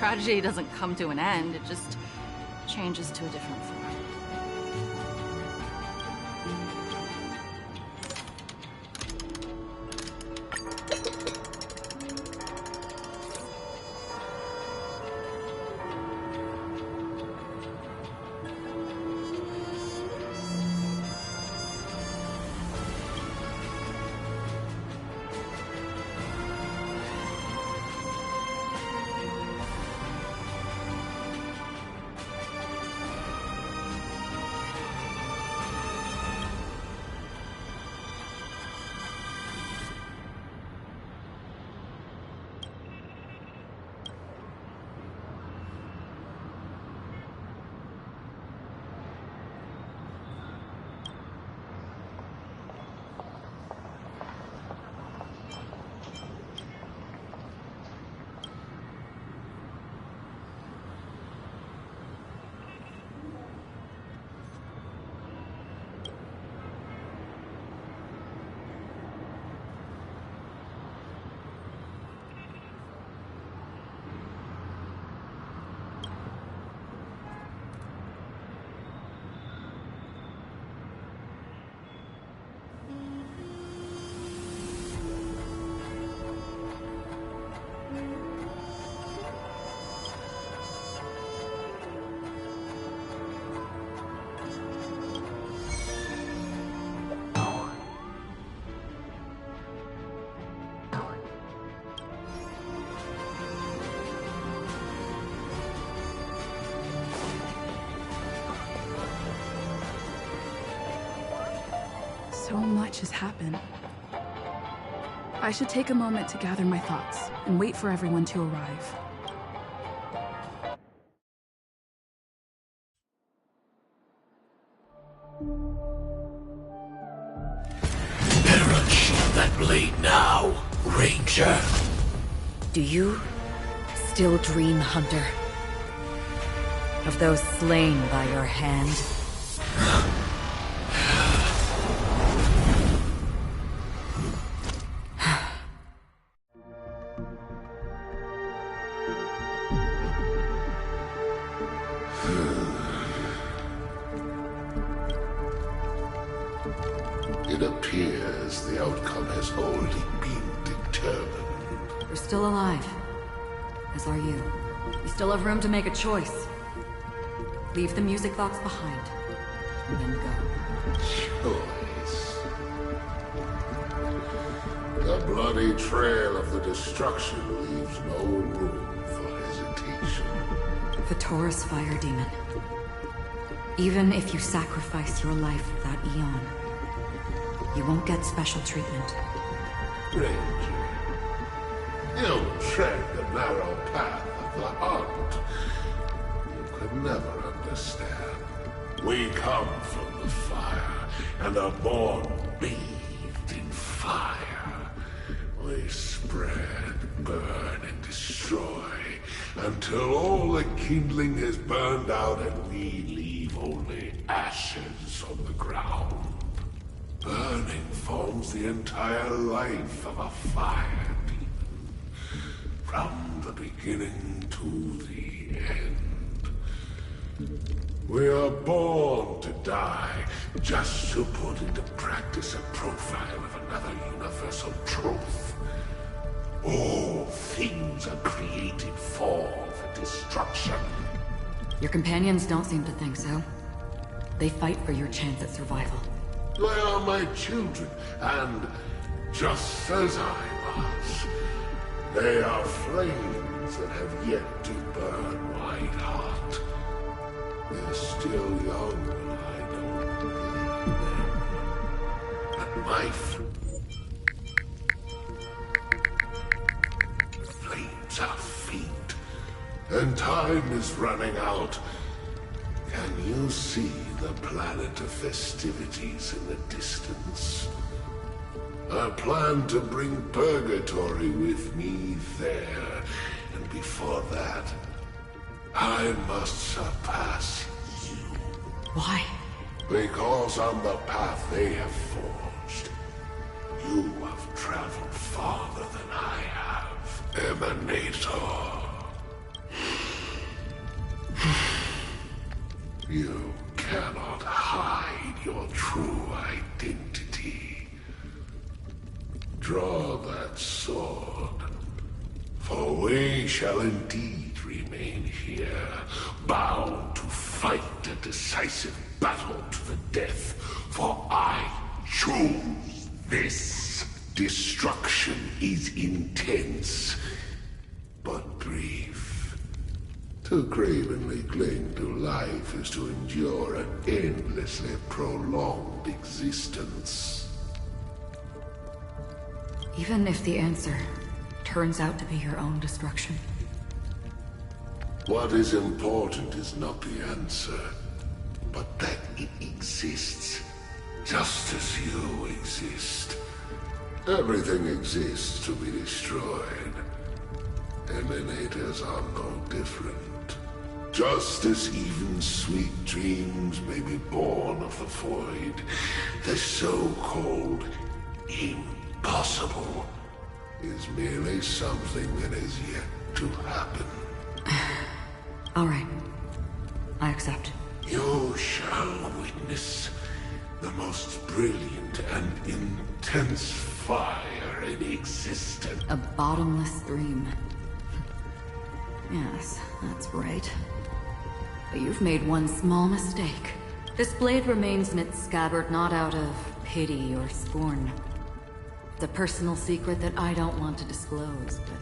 Speaker 9: tragedy doesn't come to an end, it just changes to a different form.
Speaker 7: So much has happened. I should take a moment to gather my thoughts and wait for everyone to arrive.
Speaker 3: Better unsheath that blade now, Ranger.
Speaker 4: Do you still dream, Hunter? Of those slain by your hand?
Speaker 10: It appears the outcome has already been determined.
Speaker 4: You're still alive. As are you. You still have room to make a choice. Leave the music box behind. And then go.
Speaker 10: Choice. The bloody trail of the destruction leaves no room for hesitation.
Speaker 4: The Taurus Fire Demon. Even if you sacrifice your life for that Eon, you won't get special treatment.
Speaker 10: Ranger, you tread the narrow path of the heart. You could never understand. We come from the fire, and are born bathed in fire. We spread, burn, and destroy, until all the kindling is burned out and we leave only ashes on the ground. Burning forms the entire life of a fire demon, from the beginning to the end. We are born to die, just to put into practice a profile of another universal truth. All things are created for the destruction.
Speaker 4: Your companions don't seem to think so. They fight for your chance at survival.
Speaker 10: They are my children, and just as I was, they are flames that have yet to burn my heart. They're still young, and I don't believe them. But my flames are faint, and time is running out. Can you see the planet of festivities in the distance? I plan to bring Purgatory with me there, and before that, I must surpass you.
Speaker 4: Why?
Speaker 10: Because on the path they have forged, you have traveled farther than I have, Emanator. You cannot hide your true identity. Draw that sword, for we shall indeed remain here, bound to fight a decisive battle to the death, for I choose this. Destruction is intense, but brief. To cravenly cling to life is to endure an endlessly prolonged existence.
Speaker 4: Even if the answer turns out to be your own destruction.
Speaker 10: What is important is not the answer, but that it exists, just as you exist. Everything exists to be destroyed. Emanators are no different. Just as even sweet dreams may be born of the void, the so-called impossible is merely something that is yet to happen.
Speaker 4: All right. I accept.
Speaker 10: You shall witness the most brilliant and intense fire in existence.
Speaker 4: A bottomless dream. Yes, that's right. But you've made one small mistake. This blade remains in its scabbard not out of pity or scorn. It's a personal secret that I don't want to disclose, but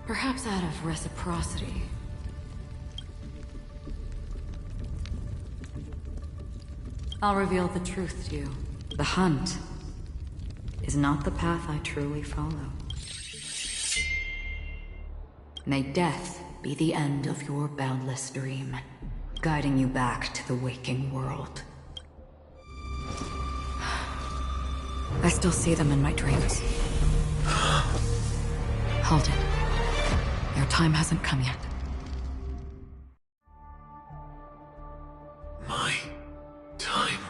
Speaker 4: perhaps out of reciprocity. I'll reveal the truth to you. The hunt is not the path I truly follow. May death be the end of your boundless dream, guiding you back to the waking world. I still see them in my dreams. Hold it. Your time hasn't come yet.
Speaker 3: My time?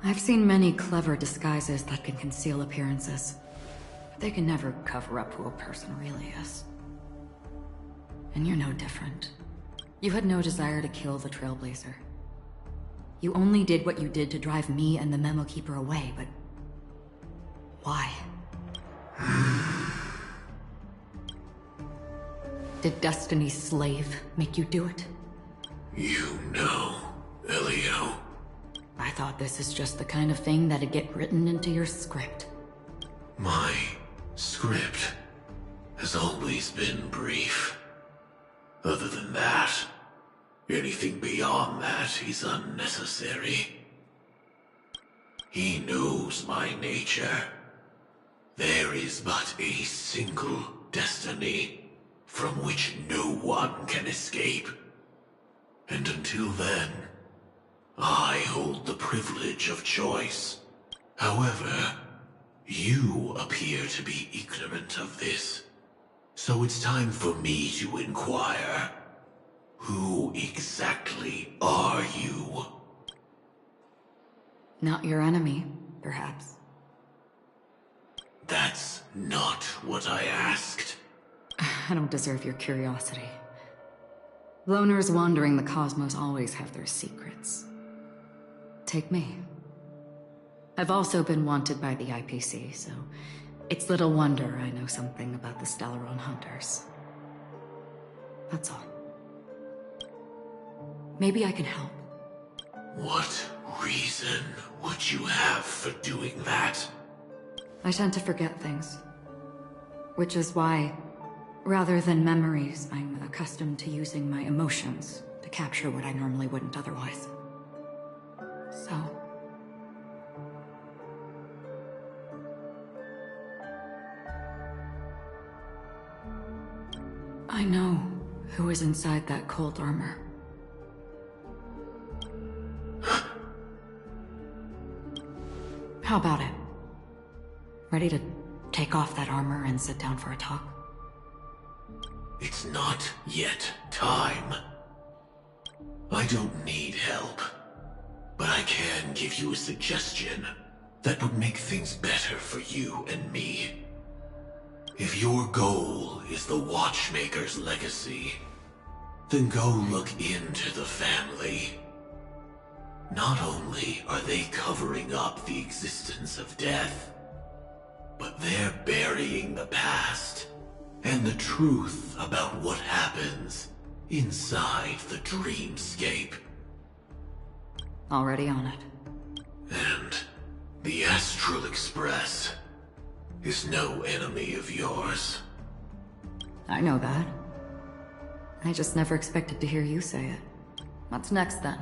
Speaker 4: I've seen many clever disguises that can conceal appearances, but they can never cover up who a person really is. And you're no different. You had no desire to kill the Trailblazer. You only did what you did to drive me and the Memo Keeper away, but why? Did Destiny's slave make you do it?
Speaker 3: You know, Elio.
Speaker 4: I thought this is just the kind of thing that'd get written into your script.
Speaker 3: My script has always been brief. Other than that, anything beyond that is unnecessary. He knows my nature. There is but a single destiny from which no one can escape. And until then, I hold the privilege of choice. However, you appear to be ignorant of this. So it's time for me to inquire. Who exactly are you?
Speaker 4: Not your enemy, perhaps.
Speaker 3: That's not what I asked.
Speaker 4: I don't deserve your curiosity. Loners wandering the cosmos always have their secrets. Take me. I've also been wanted by the IPC, so it's little wonder I know something about the Stellaron Hunters. That's all. Maybe I can help.
Speaker 3: What reason would you have for doing that?
Speaker 4: I tend to forget things. Which is why, rather than memories, I'm accustomed to using my emotions to capture what I normally wouldn't otherwise. So... I know who is inside that cold armor. How about it? Ready to take off that armor and sit down for a talk?
Speaker 3: It's not yet time. I don't need help, but I can give you a suggestion that would make things better for you and me. If your goal is the Watchmaker's legacy, Then go look into the family. Not only are they covering up the existence of death, but they're burying the past and the truth about what happens inside the dreamscape.
Speaker 4: Already on it.
Speaker 3: And the Astral Express is no enemy of yours.
Speaker 4: I know that. I just never expected to hear you say it. What's next, then?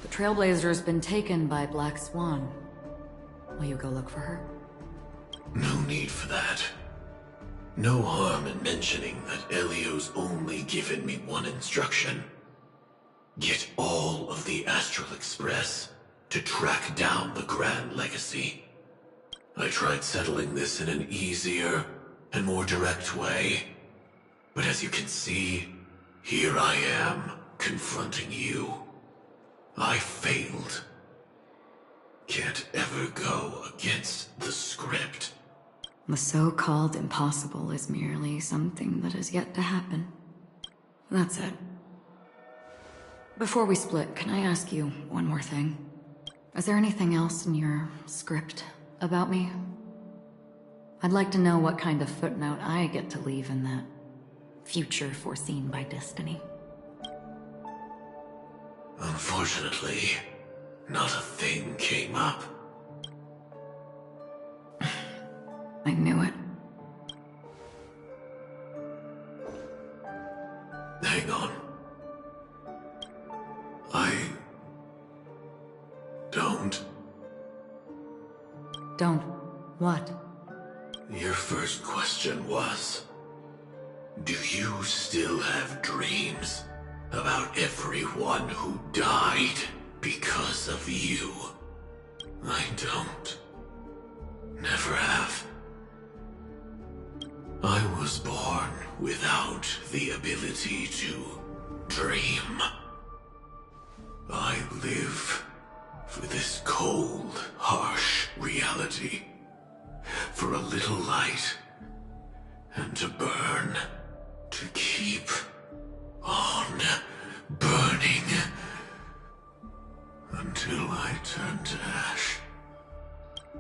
Speaker 4: The Trailblazer's been taken by Black Swan. Will you go look for her?
Speaker 3: No need for that. No harm in mentioning that Elio's only given me one instruction. Get all of the Astral Express to track down the Grand Legacy. I tried settling this in an easier and more direct way, but as you can see, here I am, confronting you. I failed. Can't ever go against the script.
Speaker 4: The so-called impossible is merely something that has yet to happen. That's it. Before we split, can I ask you one more thing? Is there anything else in your script about me? I'd like to know what kind of footnote I get to leave in that future foreseen by destiny.
Speaker 3: Unfortunately, not a thing came up.
Speaker 4: I knew it.
Speaker 3: Hang on.
Speaker 4: Don't. What?
Speaker 3: Your first question was, do you still have dreams about everyone who died because of you? I don't. Never have. I was born without the ability to dream. I live for this cold, harsh reality. For a little light, and to burn, to keep on burning, until I turn to ash.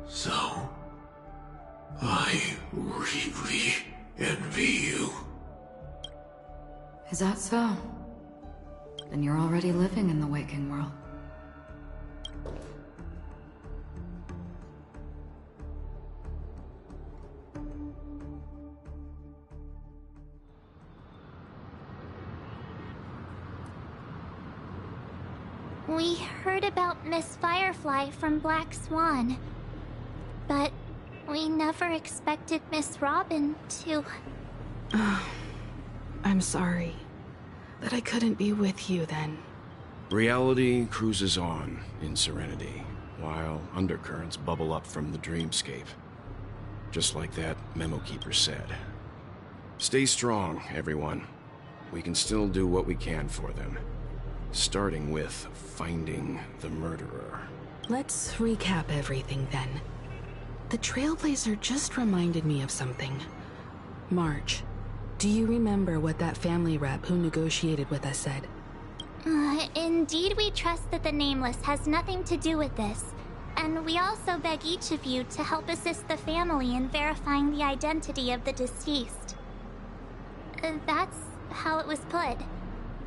Speaker 3: So, I really envy you.
Speaker 4: Is that so? Then you're already living in the waking world.
Speaker 5: We heard about Miss Firefly from Black Swan, but we never expected Miss Robin to...
Speaker 7: I'm sorry that I couldn't be with you then.
Speaker 11: Reality cruises on in serenity, while undercurrents bubble up from the dreamscape. Just like that memo keeper said. Stay strong, everyone. We can still do what we can for them. Starting with finding the murderer.
Speaker 7: Let's recap everything then. The Trailblazer just reminded me of something. March, do you remember what that family rep who negotiated with us said?
Speaker 5: Indeed, we trust that the Nameless has nothing to do with this, and we also beg each of you to help assist the family in verifying the identity of the deceased. That's how it was put,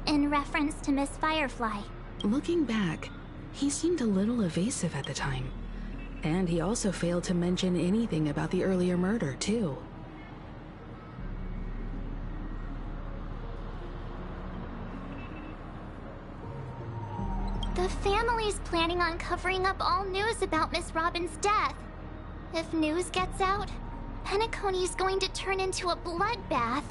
Speaker 5: in reference to Miss Firefly.
Speaker 7: Looking back, he seemed a little evasive at the time. And he also failed to mention anything about the earlier murder, too.
Speaker 5: The family's planning on covering up all news about Miss Robin's death. If news gets out, Panecony's going to turn into a bloodbath.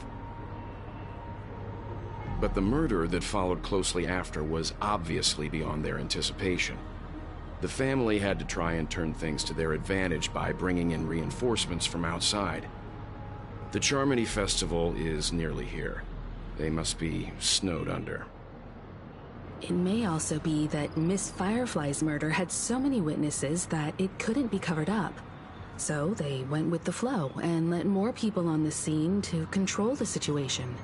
Speaker 11: But the murder that followed closely after was obviously beyond their anticipation. The family had to try and turn things to their advantage by bringing in reinforcements from outside. The Charmony Festival is nearly here. They must be snowed under.
Speaker 7: It may also be that Miss Firefly's murder had so many witnesses that it couldn't be covered up. So they went with the flow and let more people on the scene to control the situation.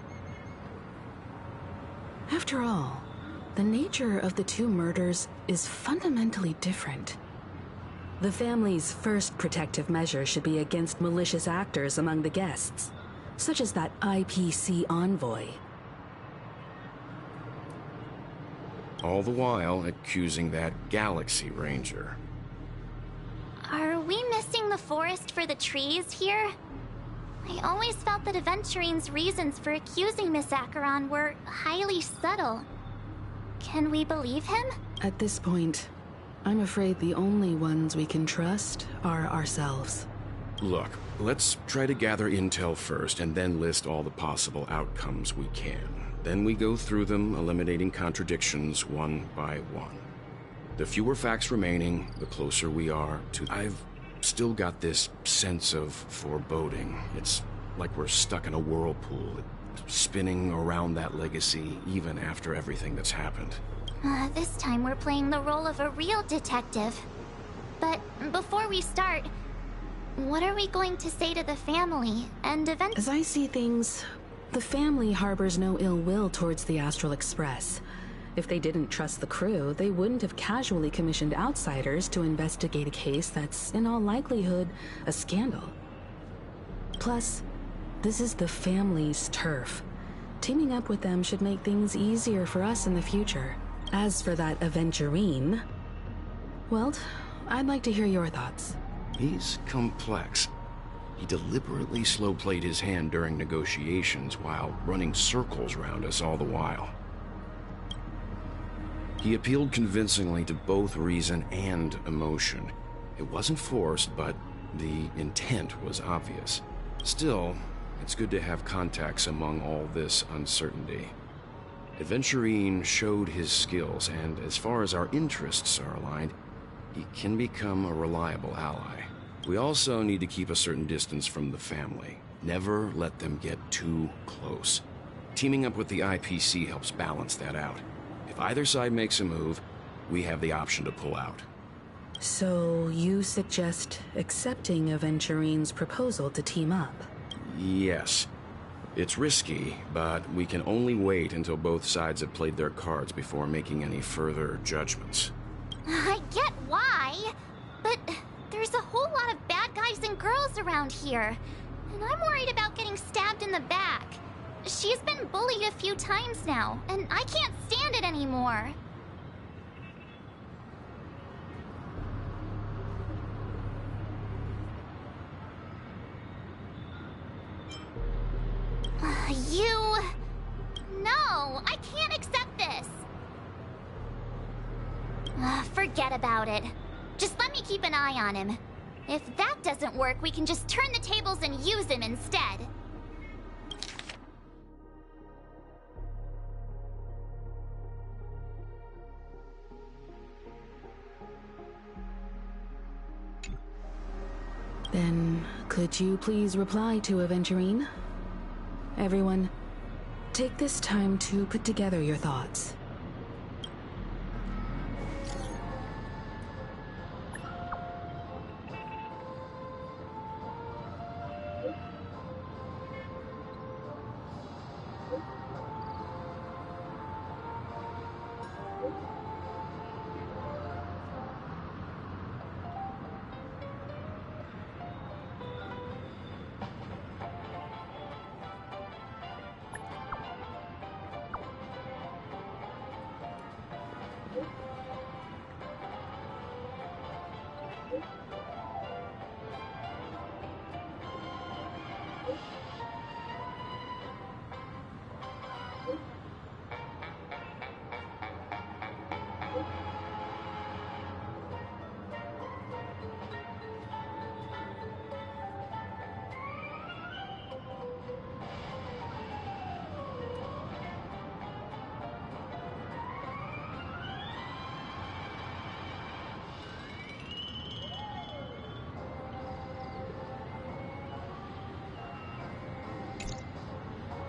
Speaker 7: After all, the nature of the two murders is fundamentally different. The family's first protective measure should be against malicious actors among the guests, such as that IPC envoy.
Speaker 11: All the while accusing that Galaxy Ranger.
Speaker 5: Are we missing the forest for the trees here? I always felt that Aventurine's reasons for accusing Miss Acheron were highly subtle. Can we believe him?
Speaker 7: At this point, I'm afraid the only ones we can trust are ourselves.
Speaker 11: Look, let's try to gather intel first and then list all the possible outcomes we can. Then we go through them, eliminating contradictions one by one. The fewer facts remaining, the closer we are to... I've still got this sense of foreboding. It's like we're stuck in a whirlpool, spinning around that legacy even after everything that's happened.
Speaker 5: This time we're playing the role of a real detective. But before we start, what are we going to say to the family and
Speaker 7: As I see things, the family harbors no ill will towards the Astral Express. If they didn't trust the crew, they wouldn't have casually commissioned outsiders to investigate a case that's, in all likelihood, a scandal. Plus, this is the family's turf. Teaming up with them should make things easier for us in the future. As for that Aventurine, well, I'd like to hear your thoughts.
Speaker 11: He's complex. He deliberately slow-played his hand during negotiations while running circles around us all the while. He appealed convincingly to both reason and emotion. It wasn't forced, but the intent was obvious. Still, it's good to have contacts among all this uncertainty. Aventurine showed his skills, and as far as our interests are aligned, he can become a reliable ally. We also need to keep a certain distance from the family. Never let them get too close. Teaming up with the IPC helps balance that out. If either side makes a move, we have the option to pull out.
Speaker 7: So you suggest accepting Aventurine's proposal to team up?
Speaker 11: Yes. It's risky, but we can only wait until both sides have played their cards before making any further judgments.
Speaker 5: I get why, but there's a whole lot of bad guys and girls around here, and I'm worried about getting stabbed in the back. She's been bullied a few times now, and I can't stand it anymore. No, I can't accept this. Forget about it. Just let me keep an eye on him. If that doesn't work, we can just turn the tables and use him instead.
Speaker 7: Then, could you please reply to Aventurine? Everyone, take this time to put together your thoughts.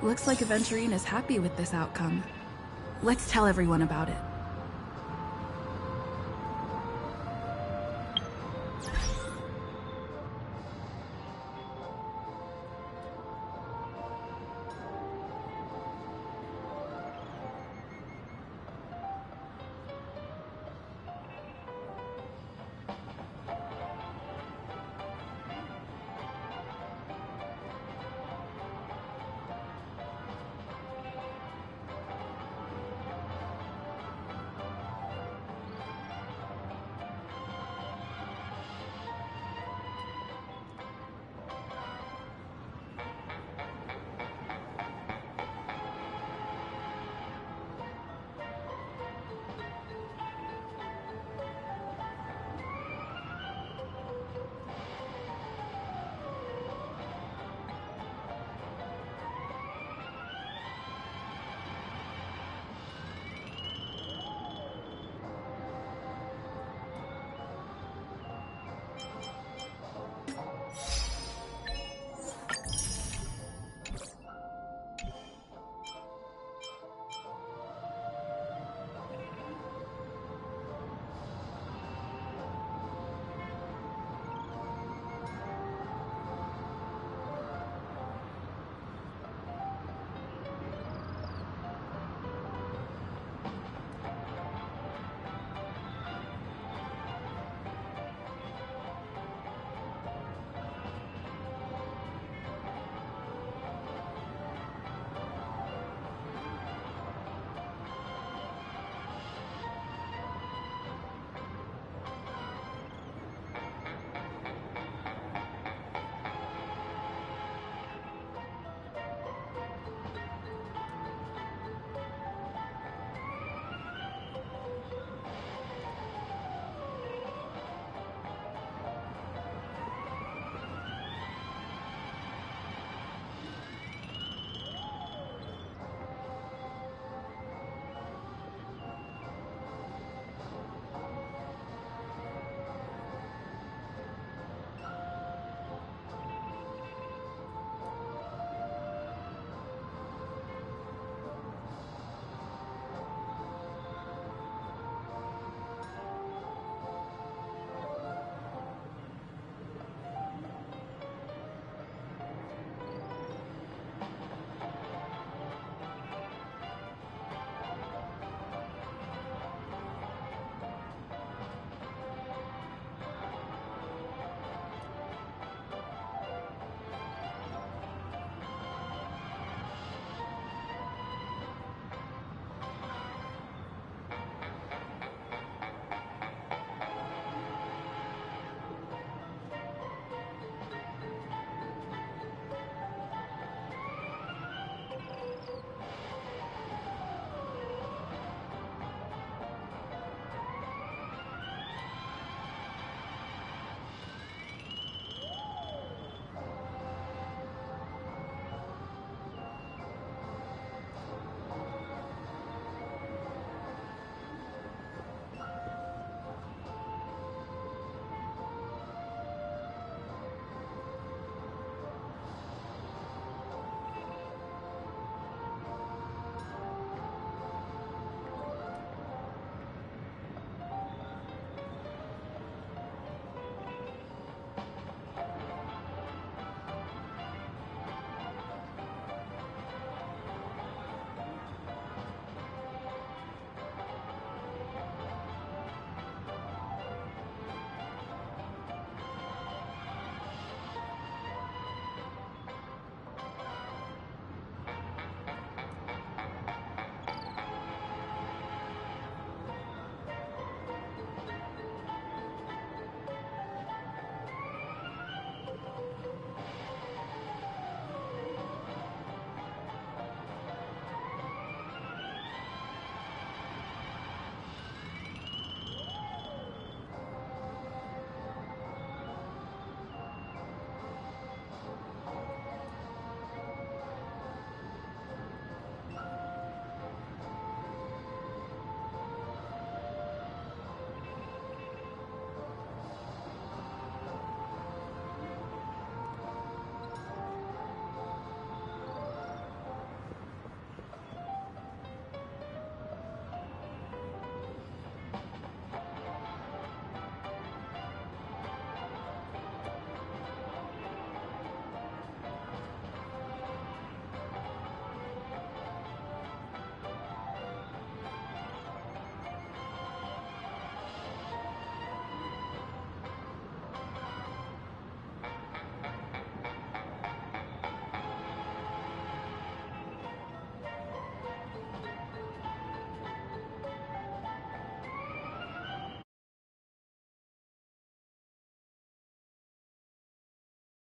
Speaker 12: Looks like Aventurine is happy with this outcome. Let's tell everyone about it.